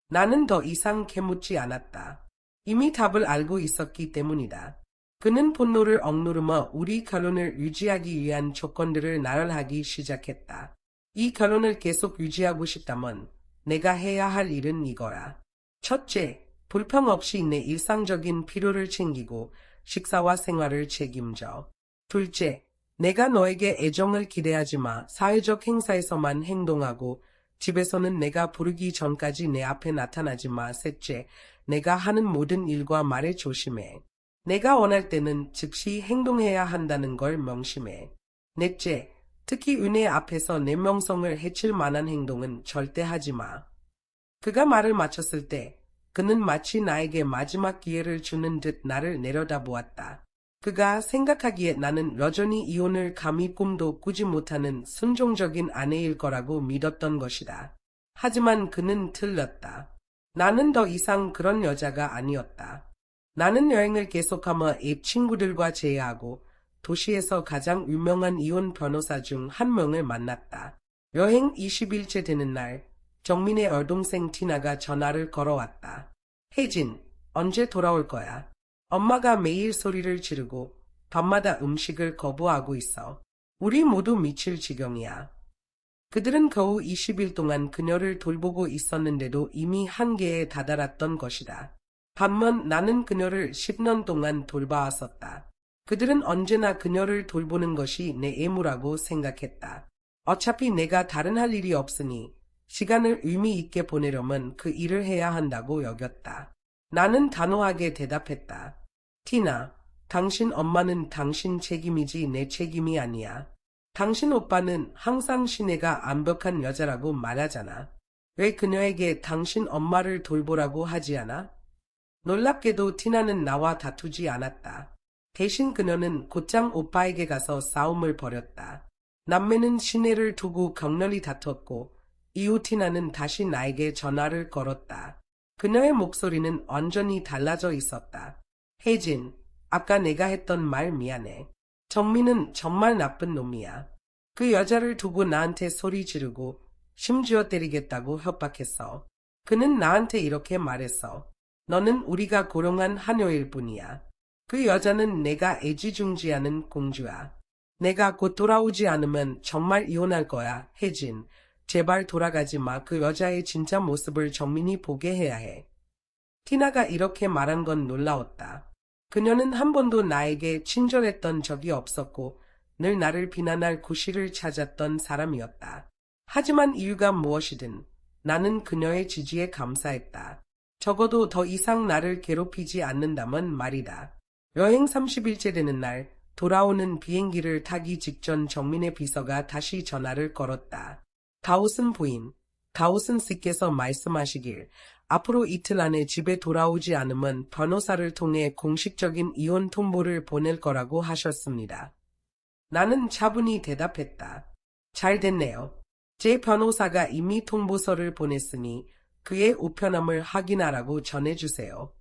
나는 더 이상 캐묻지 않았다. 이미 답을 알고 있었기 때문이다. 그는 분노를 억누르며 우리 결혼을 유지하기 위한 조건들을 나열하기 시작했다. 이 결혼을 계속 유지하고 싶다면 내가 해야 할 일은 이거야. 첫째, 불평 없이 내 일상적인 필요를 챙기고 식사와 생활을 책임져. 둘째, 내가 너에게 애정을 기대하지 마. 사회적 행사에서만 행동하고 집에서는 내가 부르기 전까지 내 앞에 나타나지 마. 셋째, 내가 하는 모든 일과 말에 조심해. 내가 원할 때는 즉시 행동해야 한다는 걸 명심해. 넷째, 특히 은혜 앞에서 내 명성을 해칠 만한 행동은 절대 하지 마. 그가 말을 마쳤을 때 그는 마치 나에게 마지막 기회를 주는 듯 나를 내려다보았다. 그가 생각하기에 나는 여전히 이혼을 감히 꿈도 꾸지 못하는 순종적인 아내일 거라고 믿었던 것이다. 하지만 그는 틀렸다. 나는 더 이상 그런 여자가 아니었다. 나는 여행을 계속하며 앱 친구들과 제외하고 도시에서 가장 유명한 이혼 변호사 중 한 명을 만났다. 여행 20일째 되는 날 정민의 여동생 티나가 전화를 걸어왔다. 혜진, 언제 돌아올 거야? 엄마가 매일 소리를 지르고 밤마다 음식을 거부하고 있어. 우리 모두 미칠 지경이야. 그들은 겨우 20일 동안 그녀를 돌보고 있었는데도 이미 한계에 다다랐던 것이다. 반면 나는 그녀를 10년 동안 돌봐왔었다. 그들은 언제나 그녀를 돌보는 것이 내 의무라고 생각했다. 어차피 내가 다른 할 일이 없으니 시간을 의미 있게 보내려면 그 일을 해야 한다고 여겼다. 나는 단호하게 대답했다. 티나, 당신 엄마는 당신 책임이지 내 책임이 아니야. 당신 오빠는 항상 신혜가 완벽한 여자라고 말하잖아. 왜 그녀에게 당신 엄마를 돌보라고 하지 않아? 놀랍게도 티나는 나와 다투지 않았다. 대신 그녀는 곧장 오빠에게 가서 싸움을 벌였다. 남매는 신혜를 두고 격렬히 다퉜고 이후 티나는 다시 나에게 전화를 걸었다. 그녀의 목소리는 완전히 달라져 있었다. 혜진, 아까 내가 했던 말 미안해. 정민은 정말 나쁜 놈이야. 그 여자를 두고 나한테 소리 지르고 심지어 때리겠다고 협박했어. 그는 나한테 이렇게 말했어. 너는 우리가 고용한 하녀일 뿐이야. 그 여자는 내가 애지중지하는 공주야. 내가 곧 돌아오지 않으면 정말 이혼할 거야. 혜진, 제발 돌아가지 마. 그 여자의 진짜 모습을 정민이 보게 해야 해. 티나가 이렇게 말한 건 놀라웠다. 그녀는 한 번도 나에게 친절했던 적이 없었고 늘 나를 비난할 구실을 찾았던 사람이었다. 하지만 이유가 무엇이든 나는 그녀의 지지에 감사했다. 적어도 더 이상 나를 괴롭히지 않는다면 말이다. 여행 30일째 되는 날 돌아오는 비행기를 타기 직전 정민의 비서가 다시 전화를 걸었다. 가우슨 부인, 가우슨 씨께서 말씀하시길 앞으로 이틀 안에 집에 돌아오지 않으면 변호사를 통해 공식적인 이혼 통보를 보낼 거라고 하셨습니다. 나는 차분히 대답했다. 잘 됐네요. 제 변호사가 이미 통보서를 보냈으니 그의 우편함을 확인하라고 전해주세요.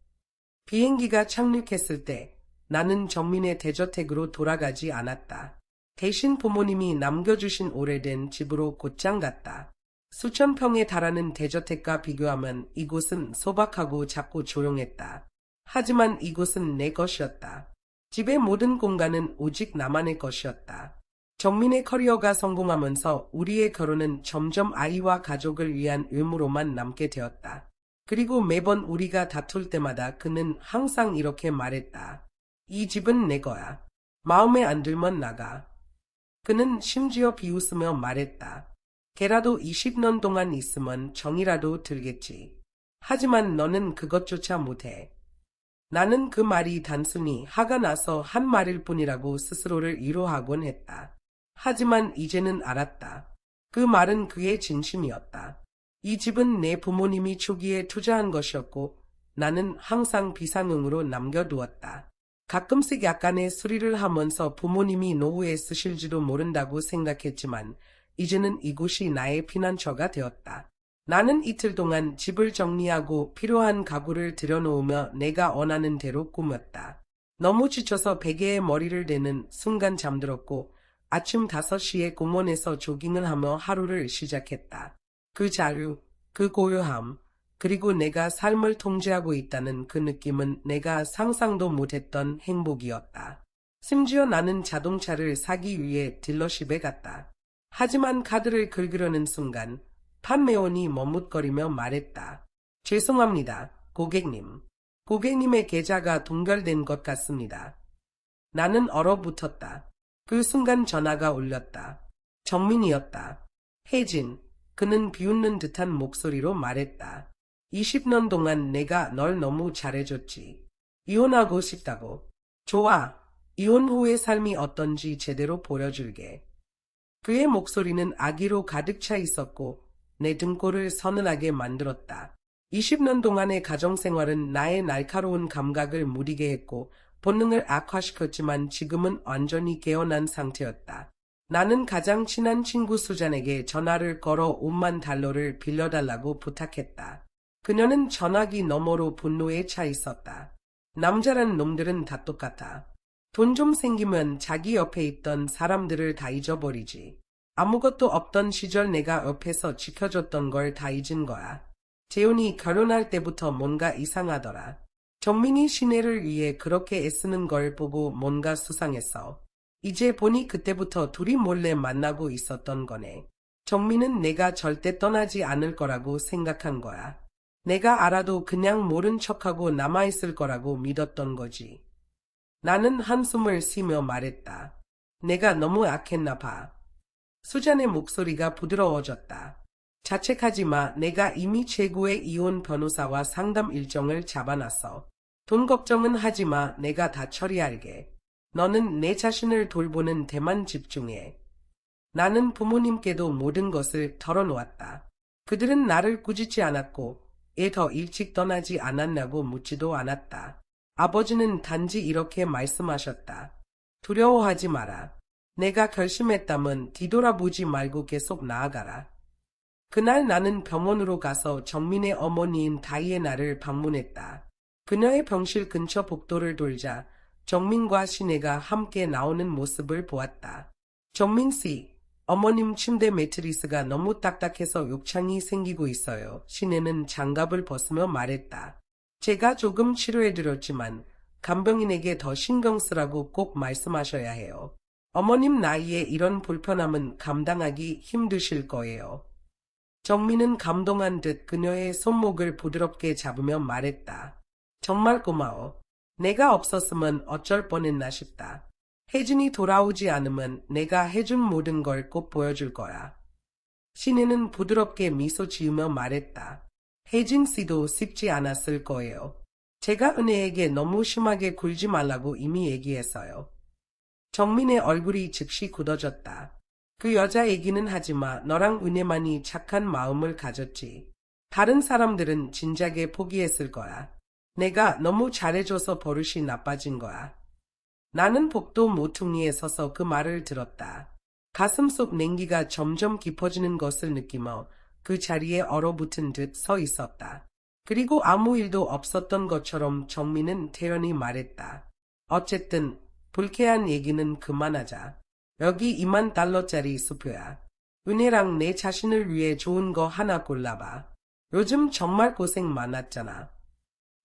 비행기가 착륙했을 때 나는 정민의 대저택으로 돌아가지 않았다. 대신 부모님이 남겨주신 오래된 집으로 곧장 갔다. 수천 평에 달하는 대저택과 비교하면 이곳은 소박하고 작고 조용했다. 하지만 이곳은 내 것이었다. 집의 모든 공간은 오직 나만의 것이었다. 정민의 커리어가 성공하면서 우리의 결혼은 점점 아이와 가족을 위한 의무로만 남게 되었다. 그리고 매번 우리가 다툴 때마다 그는 항상 이렇게 말했다. 이 집은 내 거야. 마음에 안 들면 나가. 그는 심지어 비웃으며 말했다. 걔라도 20년 동안 있으면 정이라도 들겠지. 하지만 너는 그것조차 못해. 나는 그 말이 단순히 화가 나서 한 말일 뿐이라고 스스로를 위로하곤 했다. 하지만 이제는 알았다. 그 말은 그의 진심이었다. 이 집은 내 부모님이 초기에 투자한 것이었고 나는 항상 비상응으로 남겨두었다. 가끔씩 약간의 수리를 하면서 부모님이 노후에 쓰실지도 모른다고 생각했지만 이제는 이곳이 나의 피난처가 되었다. 나는 이틀 동안 집을 정리하고 필요한 가구를 들여놓으며 내가 원하는 대로 꾸몄다. 너무 지쳐서 베개에 머리를 대는 순간 잠들었고 아침 5시에 공원에서 조깅을 하며 하루를 시작했다. 그 자유, 그 고요함, 그리고 내가 삶을 통제하고 있다는 그 느낌은 내가 상상도 못했던 행복이었다. 심지어 나는 자동차를 사기 위해 딜러십에 갔다. 하지만 카드를 긁으려는 순간 판매원이 머뭇거리며 말했다. 죄송합니다, 고객님. 고객님의 계좌가 동결된 것 같습니다. 나는 얼어붙었다. 그 순간 전화가 울렸다. 정민이었다. 혜진, 그는 비웃는 듯한 목소리로 말했다. 20년 동안 내가 널 너무 잘해줬지. 이혼하고 싶다고. 좋아. 이혼 후의 삶이 어떤지 제대로 보여줄게. 그의 목소리는 악의로 가득 차 있었고 내 등골을 서늘하게 만들었다. 20년 동안의 가정생활은 나의 날카로운 감각을 무디게 했고 본능을 악화시켰지만 지금은 완전히 깨어난 상태였다. 나는 가장 친한 친구 수잔에게 전화를 걸어 $50,000를 빌려달라고 부탁했다. 그녀는 전화기 너머로 분노에 차 있었다. 남자란 놈들은 다 똑같아. 돈 좀 생기면 자기 옆에 있던 사람들을 다 잊어버리지. 아무것도 없던 시절 내가 옆에서 지켜줬던 걸 다 잊은 거야. 재훈이 결혼할 때부터 뭔가 이상하더라. 정민이 시내를 위해 그렇게 애쓰는 걸 보고 뭔가 수상했어. 이제 보니 그때부터 둘이 몰래 만나고 있었던 거네. 정민은 내가 절대 떠나지 않을 거라고 생각한 거야. 내가 알아도 그냥 모른 척하고 남아있을 거라고 믿었던 거지. 나는 한숨을 쉬며 말했다. 내가 너무 악했나 봐. 수잔의 목소리가 부드러워졌다. 자책하지 마. 내가 이미 최고의 이혼 변호사와 상담 일정을 잡아놨어. 돈 걱정은 하지 마. 내가 다 처리할게. 너는 내 자신을 돌보는 데만 집중해. 나는 부모님께도 모든 것을 털어놓았다. 그들은 나를 꾸짖지 않았고 애 더 일찍 떠나지 않았냐고 묻지도 않았다. 아버지는 단지 이렇게 말씀하셨다. 두려워하지 마라. 내가 결심했다면 뒤돌아보지 말고 계속 나아가라. 그날 나는 병원으로 가서 정민의 어머니인 다이애나를 방문했다. 그녀의 병실 근처 복도를 돌자 정민과 시내가 함께 나오는 모습을 보았다. 정민 씨, 어머님 침대 매트리스가 너무 딱딱해서 욕창이 생기고 있어요. 시내는 장갑을 벗으며 말했다. 제가 조금 치료해드렸지만 간병인에게 더 신경 쓰라고 꼭 말씀하셔야 해요. 어머님 나이에 이런 불편함은 감당하기 힘드실 거예요. 정민은 감동한 듯 그녀의 손목을 부드럽게 잡으며 말했다. 정말 고마워. 내가 없었으면 어쩔 뻔했나 싶다. 혜진이 돌아오지 않으면 내가 해준 모든 걸 꼭 보여줄 거야. 시내는 부드럽게 미소 지으며 말했다. 혜진 씨도 쉽지 않았을 거예요. 제가 은혜에게 너무 심하게 굴지 말라고 이미 얘기했어요. 정민의 얼굴이 즉시 굳어졌다. 그 여자 얘기는 하지마. 너랑 은혜만이 착한 마음을 가졌지. 다른 사람들은 진작에 포기했을 거야. 내가 너무 잘해줘서 버릇이 나빠진 거야. 나는 복도 모퉁이에 서서 그 말을 들었다. 가슴속 냉기가 점점 깊어지는 것을 느끼며 그 자리에 얼어붙은 듯 서 있었다. 그리고 아무 일도 없었던 것처럼 정민은 태연히 말했다. 어쨌든 불쾌한 얘기는 그만하자. 여기 $20,000짜리 수표야. 은혜랑 내 자신을 위해 좋은 거 하나 골라봐. 요즘 정말 고생 많았잖아.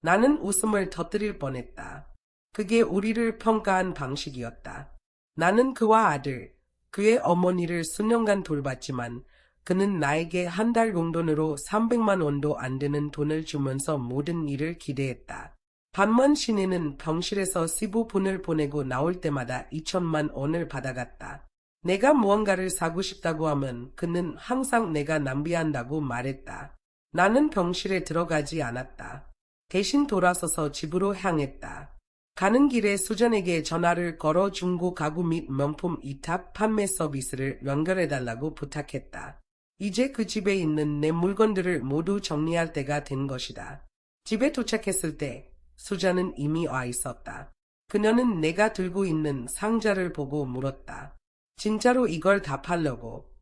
나는 웃음을 터뜨릴 뻔했다. 그게 우리를 평가한 방식이었다. 나는 그와 아들, 그의 어머니를 수년간 돌봤지만 그는 나에게 한 달 용돈으로 300만 원도 안 되는 돈을 주면서 모든 일을 기대했다. 반면 시내는 병실에서 15분을 보내고 나올 때마다 2천만 원을 받아갔다. 내가 무언가를 사고 싶다고 하면 그는 항상 내가 낭비한다고 말했다. 나는 병실에 들어가지 않았다. 대신 돌아서서 집으로 향했다. 가는 길에 수전에게 전화를 걸어 중고 가구 및 명품 이탑 판매 서비스를 연결해달라고 부탁했다. 이제 그 집에 있는 내 물건들을 모두 정리할 때가 된 것이다. 집에 도착했을 때 수자는 이미 와 있었다. 그녀는 내가 들고 있는 상자를 보고 물었다. 진짜로 이걸 다 팔려고?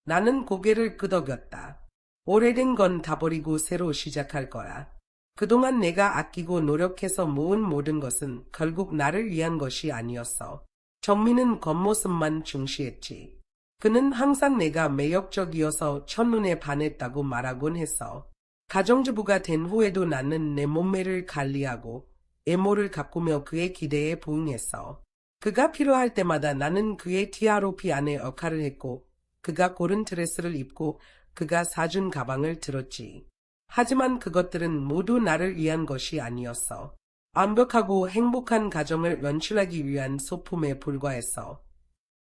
나는 고개를 끄덕였다. 오래된 건 다 버리고 새로 시작할 거야. 그동안 내가 아끼고 노력해서 모은 모든 것은 결국 나를 위한 것이 아니었어. 정민은 겉모습만 중시했지. 그는 항상 내가 매력적이어서 첫눈에 반했다고 말하곤 했어. 가정주부가 된 후에도 나는 내 몸매를 관리하고 애모를 가꾸며 그의 기대에 부응했어. 그가 필요할 때마다 나는 그의 TROP 안에 역할을 했고 그가 고른 드레스를 입고 그가 사준 가방을 들었지. 하지만 그것들은 모두 나를 위한 것이 아니었어. 완벽하고 행복한 가정을 연출하기 위한 소품에 불과했어.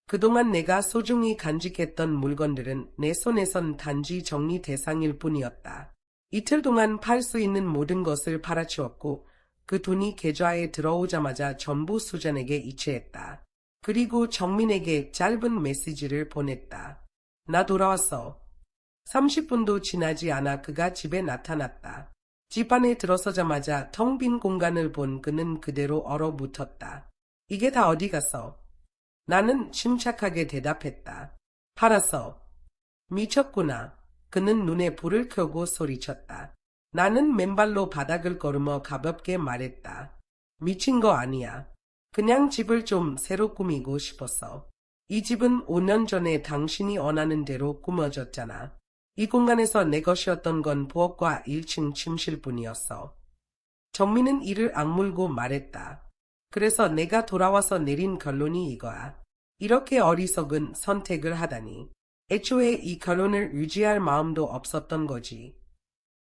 그동안 내가 소중히 간직했던 물건들은 내 손에선 단지 정리 대상일 뿐이었다. 이틀 동안 팔 수 있는 모든 것을 팔아치웠고 그 돈이 계좌에 들어오자마자 전부 수잔에게 이체했다. 그리고 정민에게 짧은 메시지를 보냈다. 나 돌아왔어. 30분도 지나지 않아 그가 집에 나타났다. 집 안에 들어서자마자 텅 빈 공간을 본 그는 그대로 얼어붙었다. 이게 다 어디 갔어? 나는 침착하게 대답했다. 팔았어. 미쳤구나. 그는 눈에 불을 켜고 소리쳤다. 나는 맨발로 바닥을 걸으며 가볍게 말했다. 미친 거 아니야. 그냥 집을 좀 새로 꾸미고 싶었어. 이 집은 5년 전에 당신이 원하는 대로 꾸며졌잖아. 이 공간에서 내 것이었던 건 부엌과 1층 침실뿐이었어. 정민은 이를 악물고 말했다. 그래서 내가 돌아와서 내린 결론이 이거야. 이렇게 어리석은 선택을 하다니. 애초에 이 결론을 유지할 마음도 없었던 거지.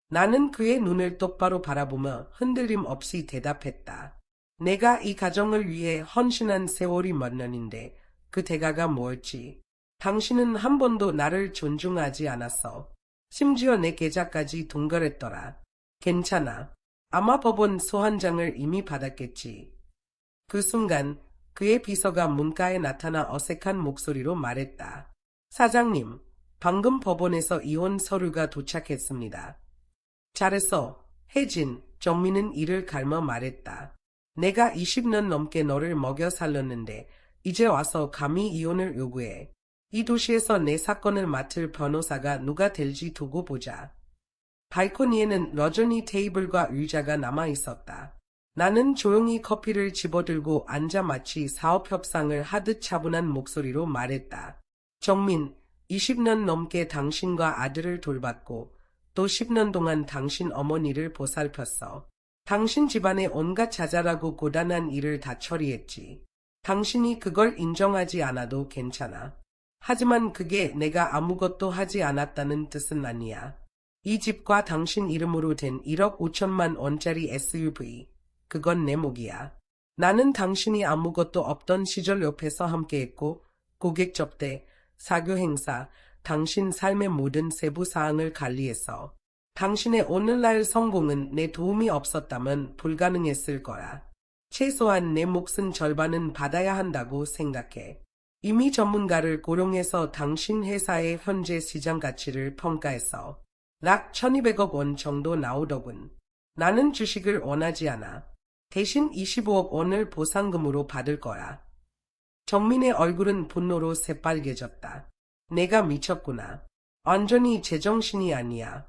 나는 그의 눈을 똑바로 바라보며 흔들림 없이 대답했다. 내가 이 가정을 위해 헌신한 세월이 몇 년인데 그 대가가 뭐였지? 당신은 한 번도 나를 존중하지 않았어. 심지어 내 계좌까지 동결했더라. 괜찮아. 아마 법원 소환장을 이미 받았겠지. 그 순간 그의 비서가 문가에 나타나 어색한 목소리로 말했다. 사장님, 방금 법원에서 이혼 서류가 도착했습니다. 잘했어. 혜진, 정민은 이를 갈며 말했다. 내가 20년 넘게 너를 먹여 살렸는데 이제 와서 감히 이혼을 요구해. 이 도시에서 내 사건을 맡을 변호사가 누가 될지 두고 보자. 발코니에는 여전히 테이블과 의자가 남아 있었다. 나는 조용히 커피를 집어들고 앉아 마치 사업 협상을 하듯 차분한 목소리로 말했다. 정민, 20년 넘게 당신과 아들을 돌봤고 또 10년 동안 당신 어머니를 보살폈어. 당신 집안의 온갖 자잘하고 고단한 일을 다 처리했지. 당신이 그걸 인정하지 않아도 괜찮아. 하지만 그게 내가 아무것도 하지 않았다는 뜻은 아니야. 이 집과 당신 이름으로 된 1억 5천만 원짜리 SUV, 그건 내 몫이야. 나는 당신이 아무것도 없던 시절 옆에서 함께했고 고객 접대, 사교 행사, 당신 삶의 모든 세부 사항을 관리했어. 당신의 오늘날 성공은 내 도움이 없었다면 불가능했을 거야. 최소한 내 몫은 절반은 받아야 한다고 생각해. 이미 전문가를 고용해서 당신 회사의 현재 시장 가치를 평가했어. 약 1200억 원 정도 나오더군. 나는 주식을 원하지 않아. 대신 25억 원을 보상금으로 받을 거야. 정민의 얼굴은 분노로 새빨개졌다. 내가 미쳤구나. 완전히 제정신이 아니야.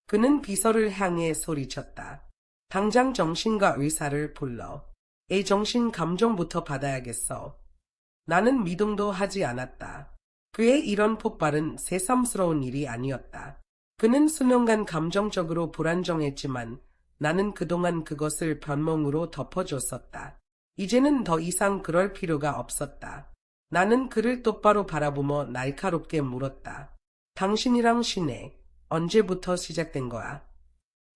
그는 비서를 향해 소리쳤다. 당장 정신과 의사를 불러. 애 정신 감정부터 받아야겠어. 나는 미동도 하지 않았다. 그의 이런 폭발은 새삼스러운 일이 아니었다. 그는 수년간 감정적으로 불안정했지만 나는 그동안 그것을 변명으로 덮어줬었다. 이제는 더 이상 그럴 필요가 없었다. 나는 그를 똑바로 바라보며 날카롭게 물었다. 당신이랑 신혜, 언제부터 시작된 거야?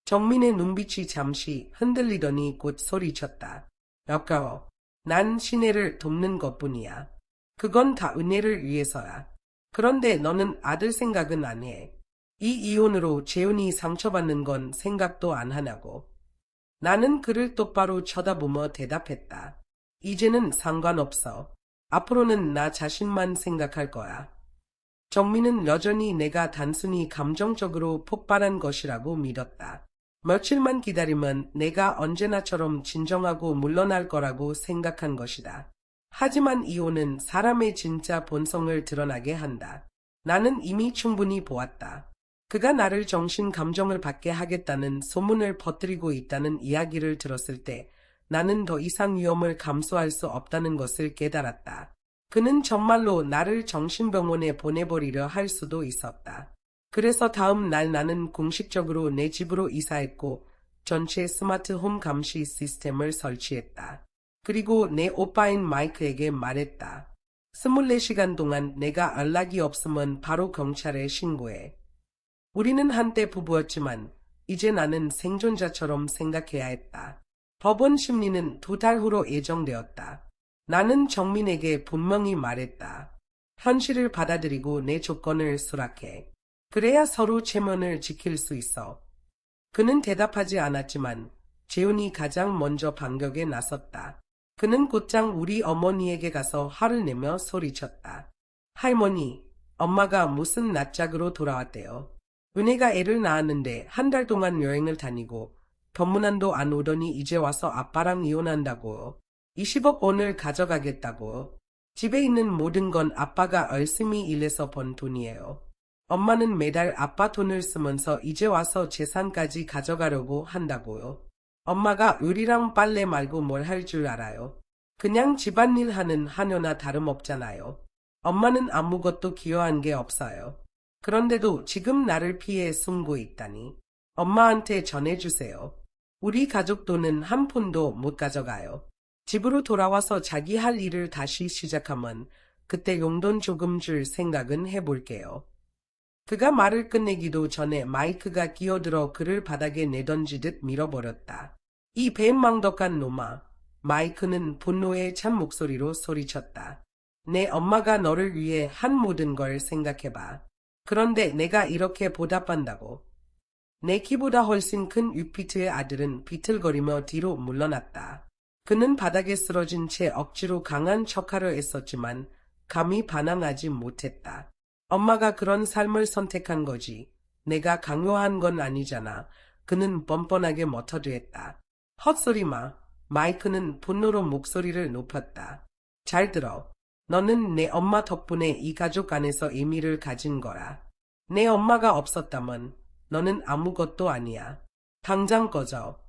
정민의 눈빛이 잠시 흔들리더니 곧 소리쳤다. 여가워. 난 신혜를 돕는 것뿐이야. 그건 다 은혜를 위해서야. 그런데 너는 아들 생각은 안 해. 이 이혼으로 재훈이 상처받는 건 생각도 안 하냐고. 나는 그를 똑바로 쳐다보며 대답했다. 이제는 상관없어. 앞으로는 나 자신만 생각할 거야. 정민은 여전히 내가 단순히 감정적으로 폭발한 것이라고 믿었다. 며칠만 기다리면 내가 언제나처럼 진정하고 물러날 거라고 생각한 것이다. 하지만 이혼은 사람의 진짜 본성을 드러나게 한다. 나는 이미 충분히 보았다. 그가 나를 정신 감정을 받게 하겠다는 소문을 퍼뜨리고 있다는 이야기를 들었을 때 나는 더 이상 위험을 감수할 수 없다는 것을 깨달았다. 그는 정말로 나를 정신병원에 보내버리려 할 수도 있었다. 그래서 다음 날 나는 공식적으로 내 집으로 이사했고 전체 스마트홈 감시 시스템을 설치했다. 그리고 내 오빠인 마이크에게 말했다. 24시간 동안 내가 연락이 없으면 바로 경찰에 신고해. 우리는 한때 부부였지만 이제 나는 생존자처럼 생각해야 했다. 법원 심리는 2달 후로 예정되었다. 나는 정민에게 분명히 말했다. 현실을 받아들이고 내 조건을 수락해. 그래야 서로 체면을 지킬 수 있어. 그는 대답하지 않았지만 재훈이 가장 먼저 반격에 나섰다. 그는 곧장 우리 어머니에게 가서 화를 내며 소리쳤다. 할머니, 엄마가 무슨 낯짝으로 돌아왔대요. 은혜가 애를 낳았는데 1달 동안 여행을 다니고 법문안도 안 오더니 이제 와서 아빠랑 이혼한다고. 20억 원을 가져가겠다고. 집에 있는 모든 건 아빠가 열심히 일해서 번 돈이에요. 엄마는 매달 아빠 돈을 쓰면서 이제 와서 재산까지 가져가려고 한다고요. 엄마가 요리랑 빨래 말고 뭘 할 줄 알아요. 그냥 집안일 하는 하녀나 다름없잖아요. 엄마는 아무것도 기여한 게 없어요. 그런데도 지금 나를 피해 숨고 있다니. 엄마한테 전해주세요. 우리 가족 돈은 한 푼도 못 가져가요. 집으로 돌아와서 자기 할 일을 다시 시작하면 그때 용돈 조금 줄 생각은 해볼게요. 그가 말을 끝내기도 전에 마이크가 끼어들어 그를 바닥에 내던지듯 밀어버렸다. 이 배은망덕한 놈아. 마이크는 분노에 찬 목소리로 소리쳤다. 내 엄마가 너를 위해 한 모든 걸 생각해봐. 그런데 내가 이렇게 보답한다고. 내 키보다 훨씬 큰 유피트의 아들은 비틀거리며 뒤로 물러났다. 그는 바닥에 쓰러진 채 억지로 강한 척하려 애썼지만 감히 반항하지 못했다. 엄마가 그런 삶을 선택한 거지. 내가 강요한 건 아니잖아. 그는 뻔뻔하게 머터리했다. 헛소리 마. 마이크는 분노로 목소리를 높였다. 잘 들어. 너는 내 엄마 덕분에 이 가족 안에서 의미를 가진 거라. 내 엄마가 없었다면 너는 아무것도 아니야. 당장 꺼져.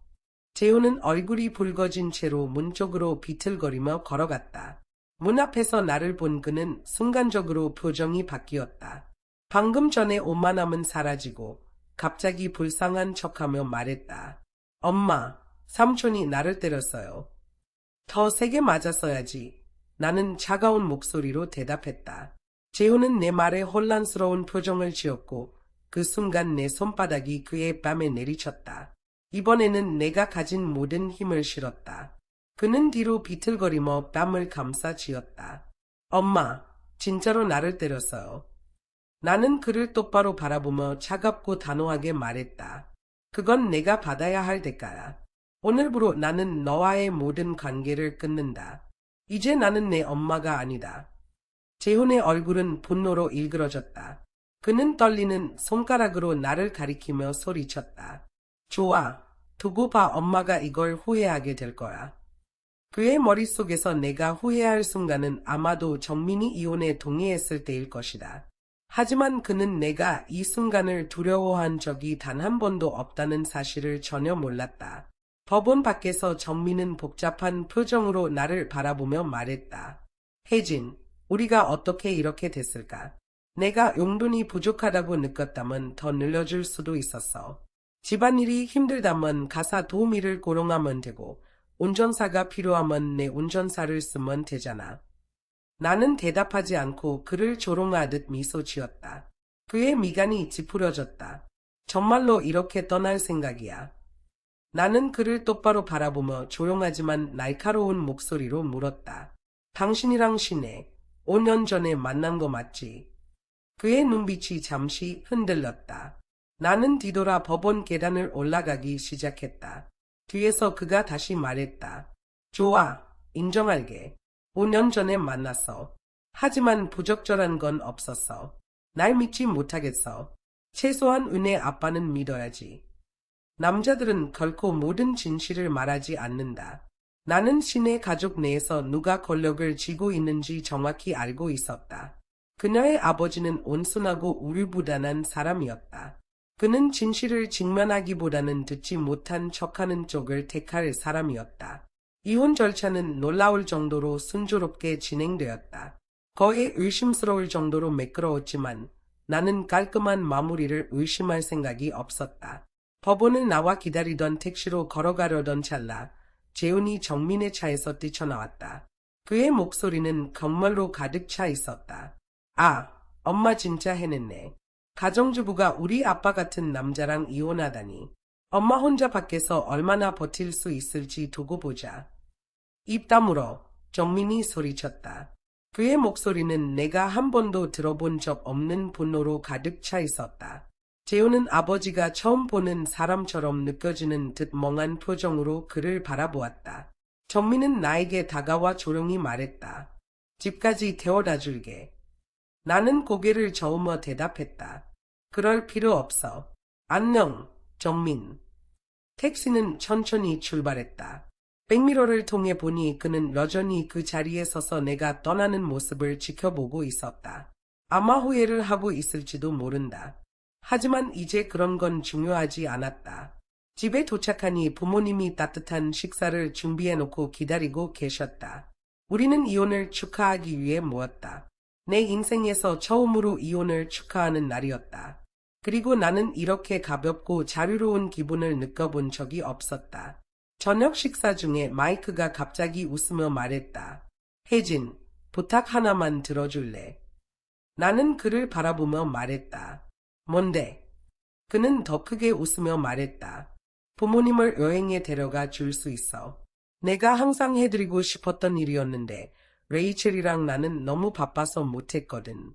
재훈은 얼굴이 붉어진 채로 문 쪽으로 비틀거리며 걸어갔다. 문 앞에서 나를 본 그는 순간적으로 표정이 바뀌었다. 방금 전에 오만함은 사라지고 갑자기 불쌍한 척하며 말했다. 엄마, 삼촌이 나를 때렸어요. 더 세게 맞았어야지. 나는 차가운 목소리로 대답했다. 재훈은 내 말에 혼란스러운 표정을 지었고 그 순간 내 손바닥이 그의 뺨에 내리쳤다. 이번에는 내가 가진 모든 힘을 실었다. 그는 뒤로 비틀거리며 뺨을 감싸쥐었다. 엄마, 진짜로 나를 때렸어요. 나는 그를 똑바로 바라보며 차갑고 단호하게 말했다. 그건 내가 받아야 할 대가야. 오늘부로 나는 너와의 모든 관계를 끊는다. 이제 나는 내 엄마가 아니다. 재훈의 얼굴은 분노로 일그러졌다. 그는 떨리는 손가락으로 나를 가리키며 소리쳤다. 좋아. 두고 봐 엄마가 이걸 후회하게 될 거야. 그의 머릿속에서 내가 후회할 순간은 아마도 정민이 이혼에 동의했을 때일 것이다. 하지만 그는 내가 이 순간을 두려워한 적이 단 한 번도 없다는 사실을 전혀 몰랐다. 법원 밖에서 정민은 복잡한 표정으로 나를 바라보며 말했다. 혜진, 우리가 어떻게 이렇게 됐을까? 내가 용돈이 부족하다고 느꼈다면 더 늘려줄 수도 있었어. 집안일이 힘들다면 가사 도우미를 고용하면 되고 운전사가 필요하면 내 운전사를 쓰면 되잖아. 나는 대답하지 않고 그를 조롱하듯 미소 지었다. 그의 미간이 찌푸려졌다. 정말로 이렇게 떠날 생각이야. 나는 그를 똑바로 바라보며 조용하지만 날카로운 목소리로 물었다. 당신이랑 신혜, 5년 전에 만난 거 맞지? 그의 눈빛이 잠시 흔들렸다. 나는 뒤돌아 법원 계단을 올라가기 시작했다. 뒤에서 그가 다시 말했다. 좋아, 인정할게. 5년 전에 만났어. 하지만 부적절한 건 없었어. 날 믿지 못하겠어. 최소한 은혜 아빠는 믿어야지. 남자들은 결코 모든 진실을 말하지 않는다. 나는 신의 가족 내에서 누가 권력을 쥐고 있는지 정확히 알고 있었다. 그녀의 아버지는 온순하고 우유부단한 사람이었다. 그는 진실을 직면하기보다는 듣지 못한 척하는 쪽을 택할 사람이었다. 이혼 절차는 놀라울 정도로 순조롭게 진행되었다. 거의 의심스러울 정도로 매끄러웠지만 나는 깔끔한 마무리를 의심할 생각이 없었다. 법원을 나와 기다리던 택시로 걸어가려던 찰나 재훈이 정민의 차에서 뛰쳐나왔다. 그의 목소리는 정말로 가득 차 있었다. 아, 엄마 진짜 해냈네. 가정주부가 우리 아빠 같은 남자랑 이혼하다니. 엄마 혼자 밖에서 얼마나 버틸 수 있을지 두고 보자. 입 다물어. 정민이 소리쳤다. 그의 목소리는 내가 한 번도 들어본 적 없는 분노로 가득 차 있었다. 재훈은 아버지가 처음 보는 사람처럼 느껴지는 듯 멍한 표정으로 그를 바라보았다. 정민은 나에게 다가와 조용히 말했다. 집까지 태워다 줄게. 나는 고개를 저으며 대답했다. 그럴 필요 없어. 안녕, 정민. 택시는 천천히 출발했다. 백미러를 통해 보니 그는 여전히 그 자리에 서서 내가 떠나는 모습을 지켜보고 있었다. 아마 후회를 하고 있을지도 모른다. 하지만 이제 그런 건 중요하지 않았다. 집에 도착하니 부모님이 따뜻한 식사를 준비해놓고 기다리고 계셨다. 우리는 이혼을 축하하기 위해 모였다. 내 인생에서 처음으로 이혼을 축하하는 날이었다. 그리고 나는 이렇게 가볍고 자유로운 기분을 느껴본 적이 없었다. 저녁 식사 중에 마이크가 갑자기 웃으며 말했다. 혜진, 부탁 하나만 들어줄래? 나는 그를 바라보며 말했다. 뭔데? 그는 더 크게 웃으며 말했다. 부모님을 여행에 데려가 줄 수 있어. 내가 항상 해드리고 싶었던 일이었는데 레이첼이랑 나는 너무 바빠서 못했거든.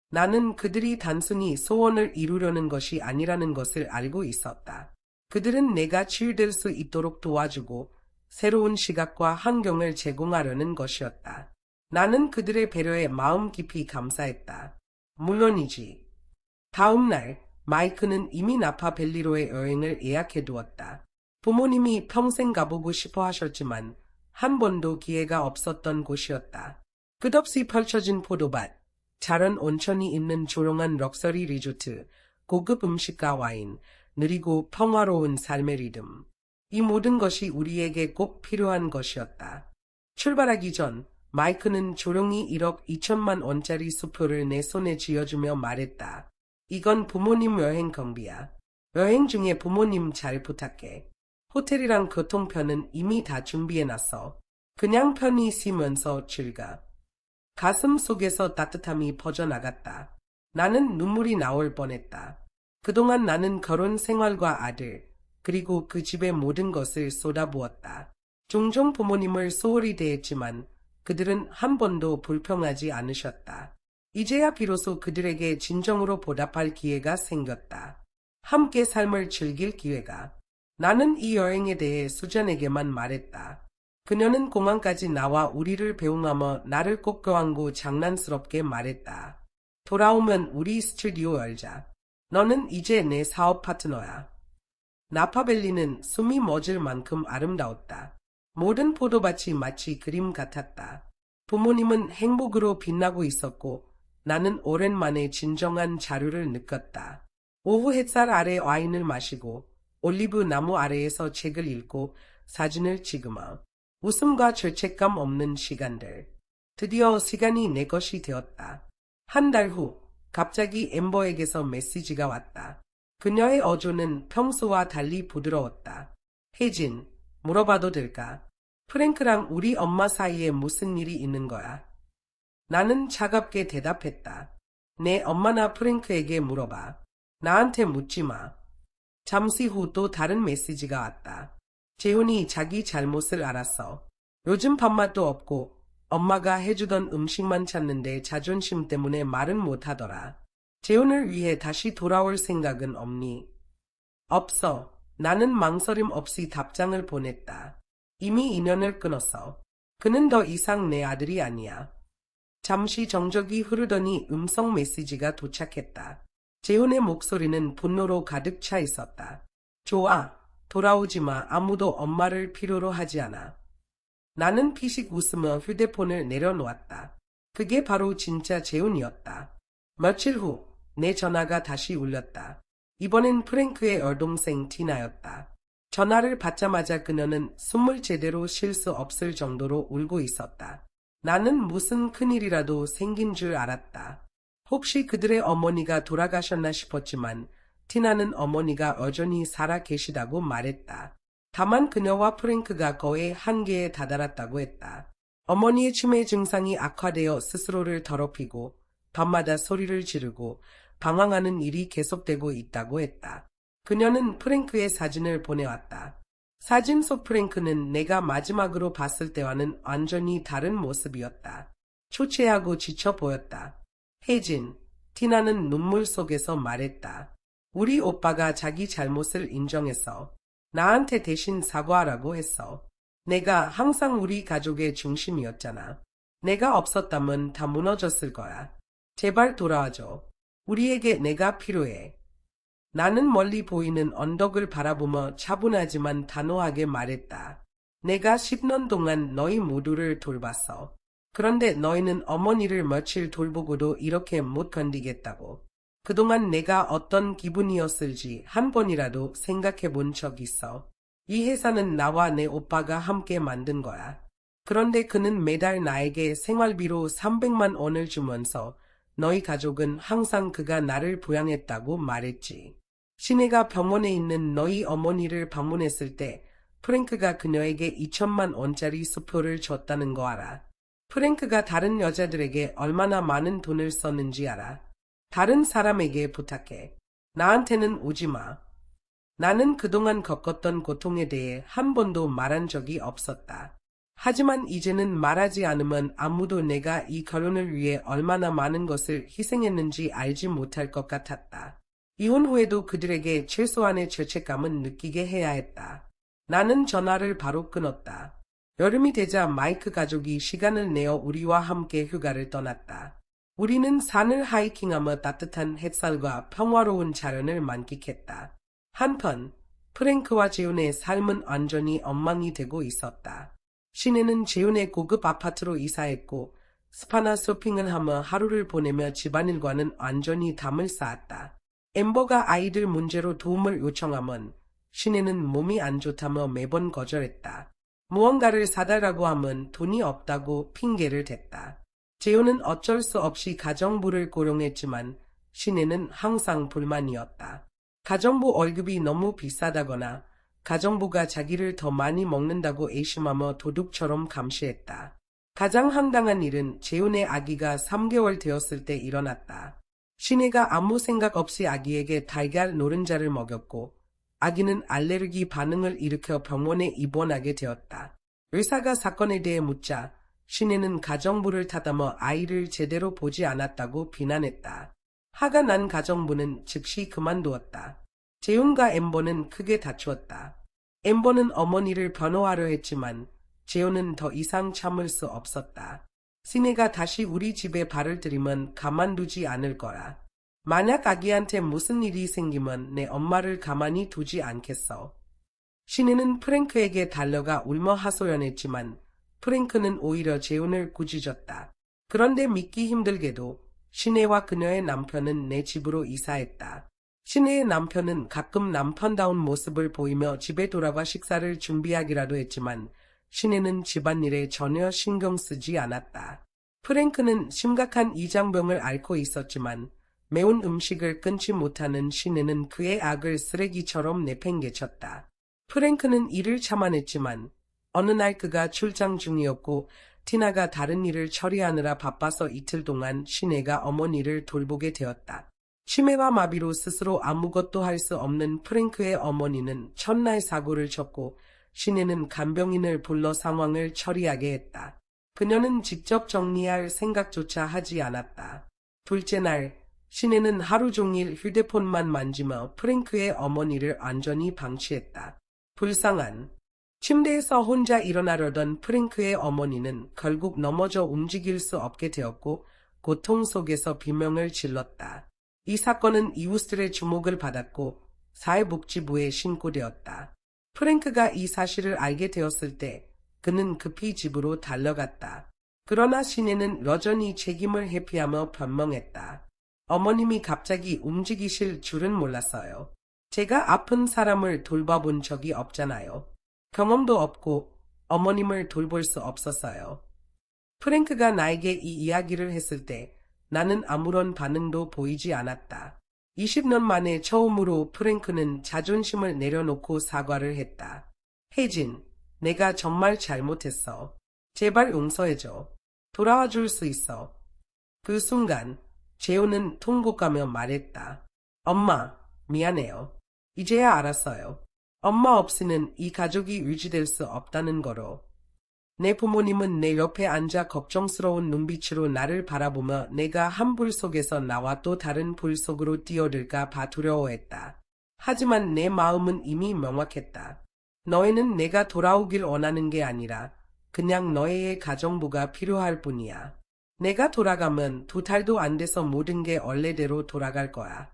나는 그들이 단순히 소원을 이루려는 것이 아니라는 것을 알고 있었다. 그들은 내가 치유될 수 있도록 도와주고 새로운 시각과 환경을 제공하려는 것이었다. 나는 그들의 배려에 마음 깊이 감사했다. 물론이지. 다음 날 마이크는 이미 나파밸리로의 여행을 예약해 두었다. 부모님이 평생 가보고 싶어 하셨지만 한 번도 기회가 없었던 곳이었다. 끝없이 펼쳐진 포도밭, 자연 온천이 있는 조용한 럭셔리 리조트, 고급 음식과 와인, 느리고 평화로운 삶의 리듬. 이 모든 것이 우리에게 꼭 필요한 것이었다. 출발하기 전 마이크는 조용히 1억 2천만 원짜리 수표를 내 손에 쥐어주며 말했다. 이건 부모님 여행 경비야. 여행 중에 부모님 잘 부탁해. 호텔이랑 교통편은 이미 다 준비해놨어. 그냥 편히 쉬면서 즐겨. 가슴 속에서 따뜻함이 퍼져나갔다. 나는 눈물이 나올 뻔했다. 그동안 나는 결혼 생활과 아들, 그리고 그 집의 모든 것을 쏟아부었다. 종종 부모님을 소홀히 대했지만 그들은 한 번도 불평하지 않으셨다. 이제야 비로소 그들에게 진정으로 보답할 기회가 생겼다. 함께 삶을 즐길 기회가. 나는 이 여행에 대해 수잔에게만 말했다. 그녀는 공항까지 나와 우리를 배웅하며 나를 꼭 껴안고 장난스럽게 말했다. 돌아오면 우리 스튜디오 열자. 너는 이제 내 사업 파트너야. 나파밸리는 숨이 멎을 만큼 아름다웠다. 모든 포도밭이 마치 그림 같았다. 부모님은 행복으로 빛나고 있었고 나는 오랜만에 진정한 자유를 느꼈다. 오후 햇살 아래 와인을 마시고 올리브 나무 아래에서 책을 읽고 사진을 찍으며 웃음과 죄책감 없는 시간들. 드디어 시간이 내 것이 되었다. 한 달 후 갑자기 엠버에게서 메시지가 왔다. 그녀의 어조는 평소와 달리 부드러웠다. 혜진, 물어봐도 될까? 프랭크랑 우리 엄마 사이에 무슨 일이 있는 거야? 나는 차갑게 대답했다. 내 엄마나 프랭크에게 물어봐. 나한테 묻지 마. 잠시 후 또 다른 메시지가 왔다. 재훈이 자기 잘못을 알았어. 요즘 밥맛도 없고 엄마가 해주던 음식만 찾는데 자존심 때문에 말은 못하더라. 재훈을 위해 다시 돌아올 생각은 없니? 없어. 나는 망설임 없이 답장을 보냈다. 이미 인연을 끊었어. 그는 더 이상 내 아들이 아니야. 잠시 정적이 흐르더니 음성 메시지가 도착했다. 재훈의 목소리는 분노로 가득 차 있었다. 좋아. 돌아오지 마. 아무도 엄마를 필요로 하지 않아. 나는 피식 웃으며 휴대폰을 내려놓았다. 그게 바로 진짜 재훈이었다. 며칠 후 내 전화가 다시 울렸다. 이번엔 프랭크의 여동생 티나였다. 전화를 받자마자 그녀는 숨을 제대로 쉴 수 없을 정도로 울고 있었다. 나는 무슨 큰일이라도 생긴 줄 알았다. 혹시 그들의 어머니가 돌아가셨나 싶었지만 티나는 어머니가 여전히 살아 계시다고 말했다. 다만 그녀와 프랭크가 거의 한계에 다다랐다고 했다. 어머니의 치매 증상이 악화되어 스스로를 더럽히고 밤마다 소리를 지르고 방황하는 일이 계속되고 있다고 했다. 그녀는 프랭크의 사진을 보내왔다. 사진 속 프랭크는 내가 마지막으로 봤을 때와는 완전히 다른 모습이었다. 초췌하고 지쳐 보였다. 혜진, 티나는 눈물 속에서 말했다. 우리 오빠가 자기 잘못을 인정했어. 나한테 대신 사과하라고 했어. 내가 항상 우리 가족의 중심이었잖아. 내가 없었다면 다 무너졌을 거야. 제발 돌아와줘. 우리에게 내가 필요해. 나는 멀리 보이는 언덕을 바라보며 차분하지만 단호하게 말했다. 내가 10년 동안 너희 모두를 돌봤어. 그런데 너희는 어머니를 며칠 돌보고도 이렇게 못 견디겠다고. 그동안 내가 어떤 기분이었을지 한 번이라도 생각해 본 적 있어. 이 회사는 나와 내 오빠가 함께 만든 거야. 그런데 그는 매달 나에게 생활비로 300만 원을 주면서 너희 가족은 항상 그가 나를 부양했다고 말했지. 시내가 병원에 있는 너희 어머니를 방문했을 때 프랭크가 그녀에게 2천만 원짜리 수표를 줬다는 거 알아. 프랭크가 다른 여자들에게 얼마나 많은 돈을 썼는지 알아. 다른 사람에게 부탁해. 나한테는 오지 마. 나는 그동안 겪었던 고통에 대해 한 번도 말한 적이 없었다. 하지만 이제는 말하지 않으면 아무도 내가 이 결혼을 위해 얼마나 많은 것을 희생했는지 알지 못할 것 같았다. 이혼 후에도 그들에게 최소한의 죄책감은 느끼게 해야 했다. 나는 전화를 바로 끊었다. 여름이 되자 마이크 가족이 시간을 내어 우리와 함께 휴가를 떠났다. 우리는 산을 하이킹하며 따뜻한 햇살과 평화로운 자연을 만끽했다. 한편 프랭크와 재훈의 삶은 완전히 엉망이 되고 있었다. 시내는 재훈의 고급 아파트로 이사했고 스파나 쇼핑을 하며 하루를 보내며 집안일과는 완전히 담을 쌓았다. 엠버가 아이들 문제로 도움을 요청하면 시내는 몸이 안 좋다며 매번 거절했다. 무언가를 사달라고 하면 돈이 없다고 핑계를 댔다. 재훈은 어쩔 수 없이 가정부를 고용했지만 시내는 항상 불만이었다. 가정부 월급이 너무 비싸다거나 가정부가 자기를 더 많이 먹는다고 의심하며 도둑처럼 감시했다. 가장 황당한 일은 재훈의 아기가 3개월 되었을 때 일어났다. 시내가 아무 생각 없이 아기에게 달걀 노른자를 먹였고 아기는 알레르기 반응을 일으켜 병원에 입원하게 되었다. 의사가 사건에 대해 묻자 시내는 가정부를 탓하며 아이를 제대로 보지 않았다고 비난했다. 화가 난 가정부는 즉시 그만두었다. 재훈과 엠버는 크게 다투었다. 엠버는 어머니를 변호하려 했지만 재훈은 더 이상 참을 수 없었다. 시내가 다시 우리 집에 발을 들이면 가만두지 않을 거야. 만약 아기한테 무슨 일이 생기면 내 엄마를 가만히 두지 않겠어. 신혜는 프랭크에게 달려가 울며 하소연했지만 프랭크는 오히려 재혼을 꾸짖었다. 그런데 믿기 힘들게도 신혜와 그녀의 남편은 내 집으로 이사했다. 신혜의 남편은 가끔 남편다운 모습을 보이며 집에 돌아가 식사를 준비하기라도 했지만 신혜는 집안일에 전혀 신경 쓰지 않았다. 프랭크는 심각한 이장병을 앓고 있었지만 매운 음식을 끊지 못하는 신혜는 그의 악을 쓰레기처럼 내팽개쳤다. 프랭크는 이를 참아냈지만 어느 날 그가 출장 중이었고 티나가 다른 일을 처리하느라 바빠서 이틀 동안 신혜가 어머니를 돌보게 되었다. 치매와 마비로 스스로 아무것도 할 수 없는 프랭크의 어머니는 첫날 사고를 쳤고 신혜는 간병인을 불러 상황을 처리하게 했다. 그녀는 직접 정리할 생각조차 하지 않았다. 둘째 날 신혜는 하루 종일 휴대폰만 만지며 프랭크의 어머니를 안전히 방치했다. 불쌍한 침대에서 혼자 일어나려던 프랭크의 어머니는 결국 넘어져 움직일 수 없게 되었고 고통 속에서 비명을 질렀다. 이 사건은 이웃들의 주목을 받았고 사회복지부에 신고되었다. 프랭크가 이 사실을 알게 되었을 때 그는 급히 집으로 달려갔다. 그러나 신혜는 여전히 책임을 회피하며 변명했다. 어머님이 갑자기 움직이실 줄은 몰랐어요. 제가 아픈 사람을 돌봐본 적이 없잖아요. 경험도 없고 어머님을 돌볼 수 없었어요. 프랭크가 나에게 이 이야기를 했을 때 나는 아무런 반응도 보이지 않았다. 20년 만에 처음으로 프랭크는 자존심을 내려놓고 사과를 했다. 혜진, 내가 정말 잘못했어. 제발 용서해줘. 돌아와 줄 수 있어. 그 순간 재호는 통곡하며 말했다. 엄마, 미안해요. 이제야 알았어요. 엄마 없이는 이 가족이 유지될 수 없다는 거로. 내 부모님은 내 옆에 앉아 걱정스러운 눈빛으로 나를 바라보며 내가 한 불 속에서 나와 또 다른 불 속으로 뛰어들까 봐 두려워했다. 하지만 내 마음은 이미 명확했다. 너희는 내가 돌아오길 원하는 게 아니라 그냥 너희의 가정부가 필요할 뿐이야. 내가 돌아가면 2달도 안 돼서 모든 게 원래대로 돌아갈 거야.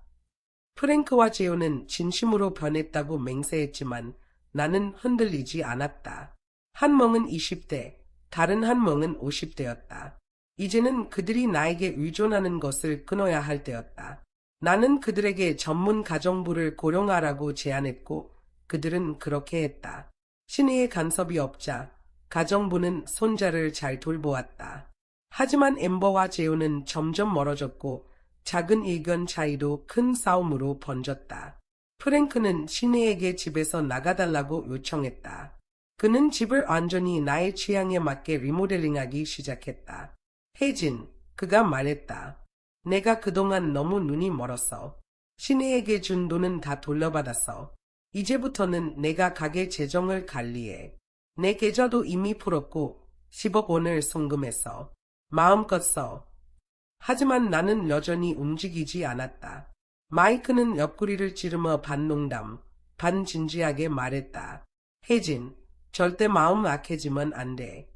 프랭크와 재호는 진심으로 변했다고 맹세했지만 나는 흔들리지 않았다. 한 명은 20대, 다른 한 명은 50대였다. 이제는 그들이 나에게 의존하는 것을 끊어야 할 때였다. 나는 그들에게 전문 가정부를 고용하라고 제안했고 그들은 그렇게 했다. 신의의 간섭이 없자 가정부는 손자를 잘 돌보았다. 하지만 엠버와 재호는 점점 멀어졌고 작은 의견 차이도 큰 싸움으로 번졌다. 프랭크는 신혜에게 집에서 나가달라고 요청했다. 그는 집을 완전히 나의 취향에 맞게 리모델링하기 시작했다. 혜진, 그가 말했다. 내가 그동안 너무 눈이 멀었어. 신혜에게 준 돈은 다 돌려받았어. 이제부터는 내가 가게 재정을 관리해. 내 계좌도 이미 풀었고 10억 원을 송금했어. 마음껏 써. 하지만 나는 여전히 움직이지 않았다. 마이크는 옆구리를 찌르며 반 농담, 반 진지하게 말했다. 혜진, 절대 마음 약해지면 안 돼.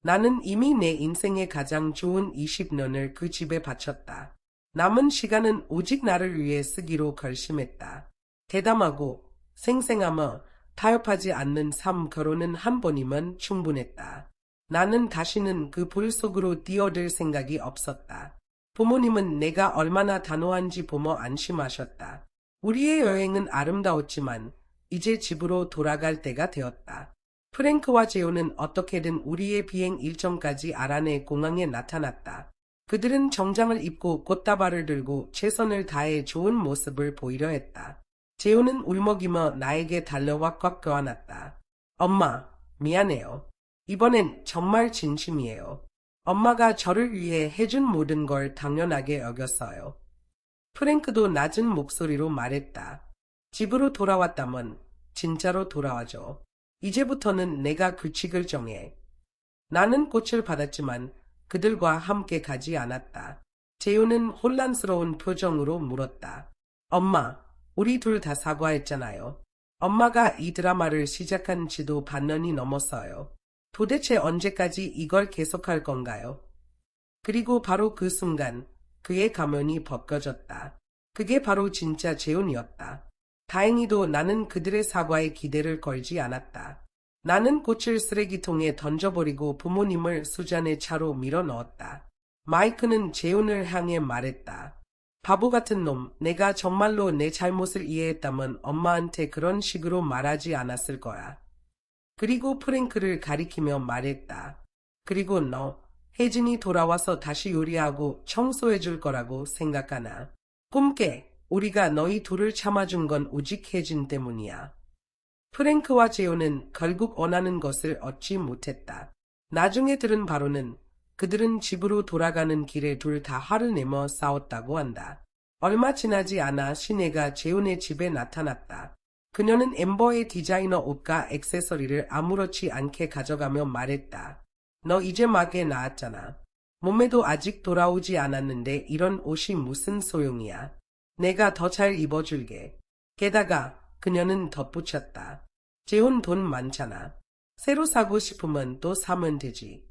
나는 이미 내 인생의 가장 좋은 20년을 그 집에 바쳤다. 남은 시간은 오직 나를 위해 쓰기로 결심했다. 대담하고 생생하며 타협하지 않는 삶 결혼은 한 번이면 충분했다. 나는 다시는 그 불 속으로 뛰어들 생각이 없었다. 부모님은 내가 얼마나 단호한지 보며 안심하셨다. 우리의 여행은 아름다웠지만 이제 집으로 돌아갈 때가 되었다. 프랭크와 재호는 어떻게든 우리의 비행 일정까지 알아내 공항에 나타났다. 그들은 정장을 입고 꽃다발을 들고 최선을 다해 좋은 모습을 보이려 했다. 재호는 울먹이며 나에게 달려와 꽉 껴안았다. 엄마, 미안해요. 이번엔 정말 진심이에요. 엄마가 저를 위해 해준 모든 걸 당연하게 여겼어요. 프랭크도 낮은 목소리로 말했다. 집으로 돌아왔다면 진짜로 돌아와줘. 이제부터는 내가 규칙을 정해. 나는 꽃을 받았지만 그들과 함께 가지 않았다. 재호는 혼란스러운 표정으로 물었다. 엄마, 우리 둘 다 사과했잖아요. 엄마가 이 드라마를 시작한 지도 반년이 넘었어요. 도대체 언제까지 이걸 계속할 건가요? 그리고 바로 그 순간 그의 가면이 벗겨졌다. 그게 바로 진짜 재혼이었다. 다행히도 나는 그들의 사과에 기대를 걸지 않았다. 나는 꽃을 쓰레기통에 던져버리고 부모님을 수잔의 차로 밀어 넣었다. 마이크는 재혼을 향해 말했다. 바보 같은 놈, 내가 정말로 내 잘못을 이해했다면 엄마한테 그런 식으로 말하지 않았을 거야. 그리고 프랭크를 가리키며 말했다. 그리고 너, 혜진이 돌아와서 다시 요리하고 청소해 줄 거라고 생각하나? 꿈깨, 우리가 너희 둘을 참아준 건 오직 혜진 때문이야. 프랭크와 재혼은 결국 원하는 것을 얻지 못했다. 나중에 들은 바로는 그들은 집으로 돌아가는 길에 둘 다 화를 내며 싸웠다고 한다. 얼마 지나지 않아 시내가 재혼의 집에 나타났다. 그녀는 엠버의 디자이너 옷과 액세서리를 아무렇지 않게 가져가며 말했다. 너 이제 막에 나왔잖아. 몸매도 아직 돌아오지 않았는데 이런 옷이 무슨 소용이야. 내가 더 잘 입어줄게. 게다가 그녀는 덧붙였다. 재혼 돈 많잖아. 새로 사고 싶으면 또 사면 되지.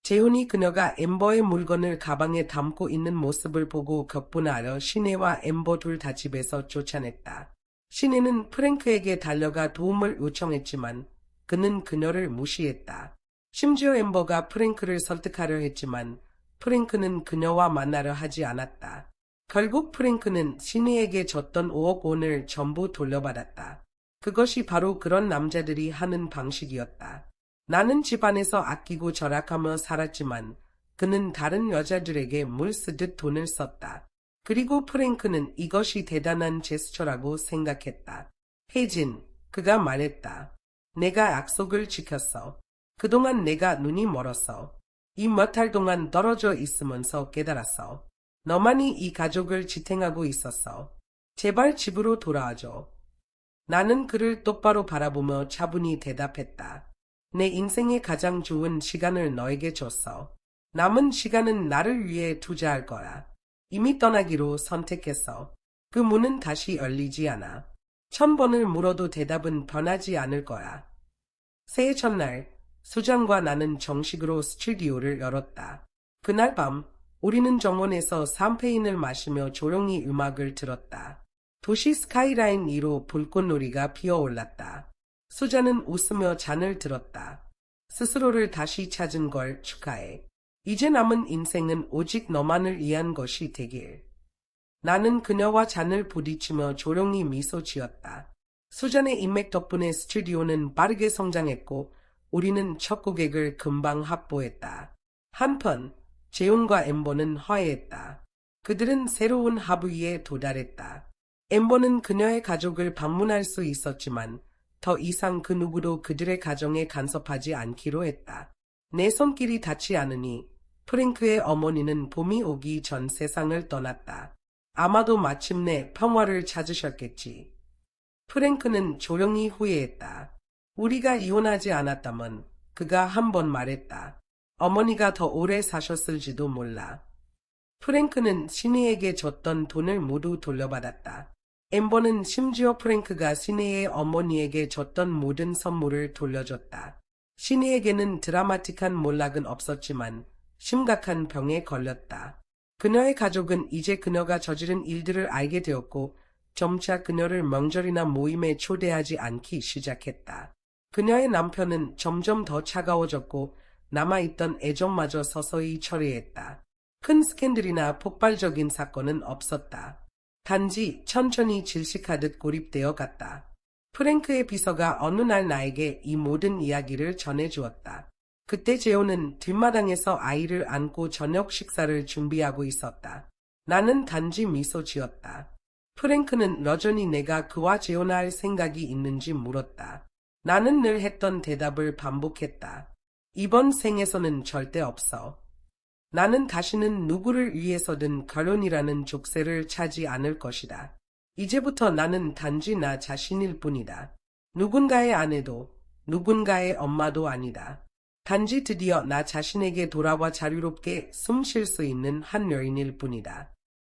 재혼이 그녀가 엠버의 물건을 가방에 담고 있는 모습을 보고 격분하여 시내와 엠버 둘 다 집에서 쫓아냈다. 시내는 프랭크에게 달려가 도움을 요청했지만 그는 그녀를 무시했다. 심지어 엠버가 프랭크를 설득하려 했지만 프랭크는 그녀와 만나려 하지 않았다. 결국 프랭크는 시내에게 줬던 5억 원을 전부 돌려받았다. 그것이 바로 그런 남자들이 하는 방식이었다. 나는 집안에서 아끼고 절약하며 살았지만 그는 다른 여자들에게 물 쓰듯 돈을 썼다. 그리고 프랭크는 이것이 대단한 제스처라고 생각했다. 혜진, 그가 말했다. 내가 약속을 지켰어. 그동안 내가 눈이 멀었어. 이 몇 달 동안 떨어져 있으면서 깨달았어. 너만이 이 가족을 지탱하고 있었어. 제발 집으로 돌아와줘. 나는 그를 똑바로 바라보며 차분히 대답했다. 내 인생의 가장 좋은 시간을 너에게 줬어. 남은 시간은 나를 위해 투자할 거야. 이미 떠나기로 선택했어. 그 문은 다시 열리지 않아. 1000번을 물어도 대답은 변하지 않을 거야. 새해 첫날, 수잔과 나는 정식으로 스튜디오를 열었다. 그날 밤, 우리는 정원에서 샴페인을 마시며 조용히 음악을 들었다. 도시 스카이라인 위로 불꽃놀이가 피어올랐다. 수잔은 웃으며 잔을 들었다. 스스로를 다시 찾은 걸 축하해. 이제 남은 인생은 오직 너만을 위한 것이 되길. 나는 그녀와 잔을 부딪히며 조용히 미소 지었다. 수잔의 인맥 덕분에 스튜디오는 빠르게 성장했고 우리는 첫 고객을 금방 확보했다. 한편 재혼과 엠버는 화해했다. 그들은 새로운 합의에 도달했다. 엠버는 그녀의 가족을 방문할 수 있었지만 더 이상 그 누구도 그들의 가정에 간섭하지 않기로 했다. 내 손길이 닿지 않으니 프랭크의 어머니는 봄이 오기 전 세상을 떠났다. 아마도 마침내 평화를 찾으셨겠지. 프랭크는 조용히 후회했다. 우리가 이혼하지 않았다면 그가 한 번 말했다. 어머니가 더 오래 사셨을지도 몰라. 프랭크는 시내에게 줬던 돈을 모두 돌려받았다. 엠버는 심지어 프랭크가 시내의 어머니에게 줬던 모든 선물을 돌려줬다. 시내에게는 드라마틱한 몰락은 없었지만 심각한 병에 걸렸다. 그녀의 가족은 이제 그녀가 저지른 일들을 알게 되었고 점차 그녀를 명절이나 모임에 초대하지 않기 시작했다. 그녀의 남편은 점점 더 차가워졌고 남아있던 애정마저 서서히 처리했다. 큰 스캔들이나 폭발적인 사건은 없었다. 단지 천천히 질식하듯 고립되어 갔다. 프랭크의 비서가 어느 날 나에게 이 모든 이야기를 전해주었다. 그때 재혼은 뒷마당에서 아이를 안고 저녁 식사를 준비하고 있었다. 나는 단지 미소 지었다. 프랭크는 여전히 내가 그와 재혼할 생각이 있는지 물었다. 나는 늘 했던 대답을 반복했다. 이번 생에서는 절대 없어. 나는 다시는 누구를 위해서든 결혼이라는 족쇄를 차지 않을 것이다. 이제부터 나는 단지 나 자신일 뿐이다. 누군가의 아내도 누군가의 엄마도 아니다. 단지 드디어 나 자신에게 돌아와 자유롭게 숨 쉴 수 있는 한 여인일 뿐이다.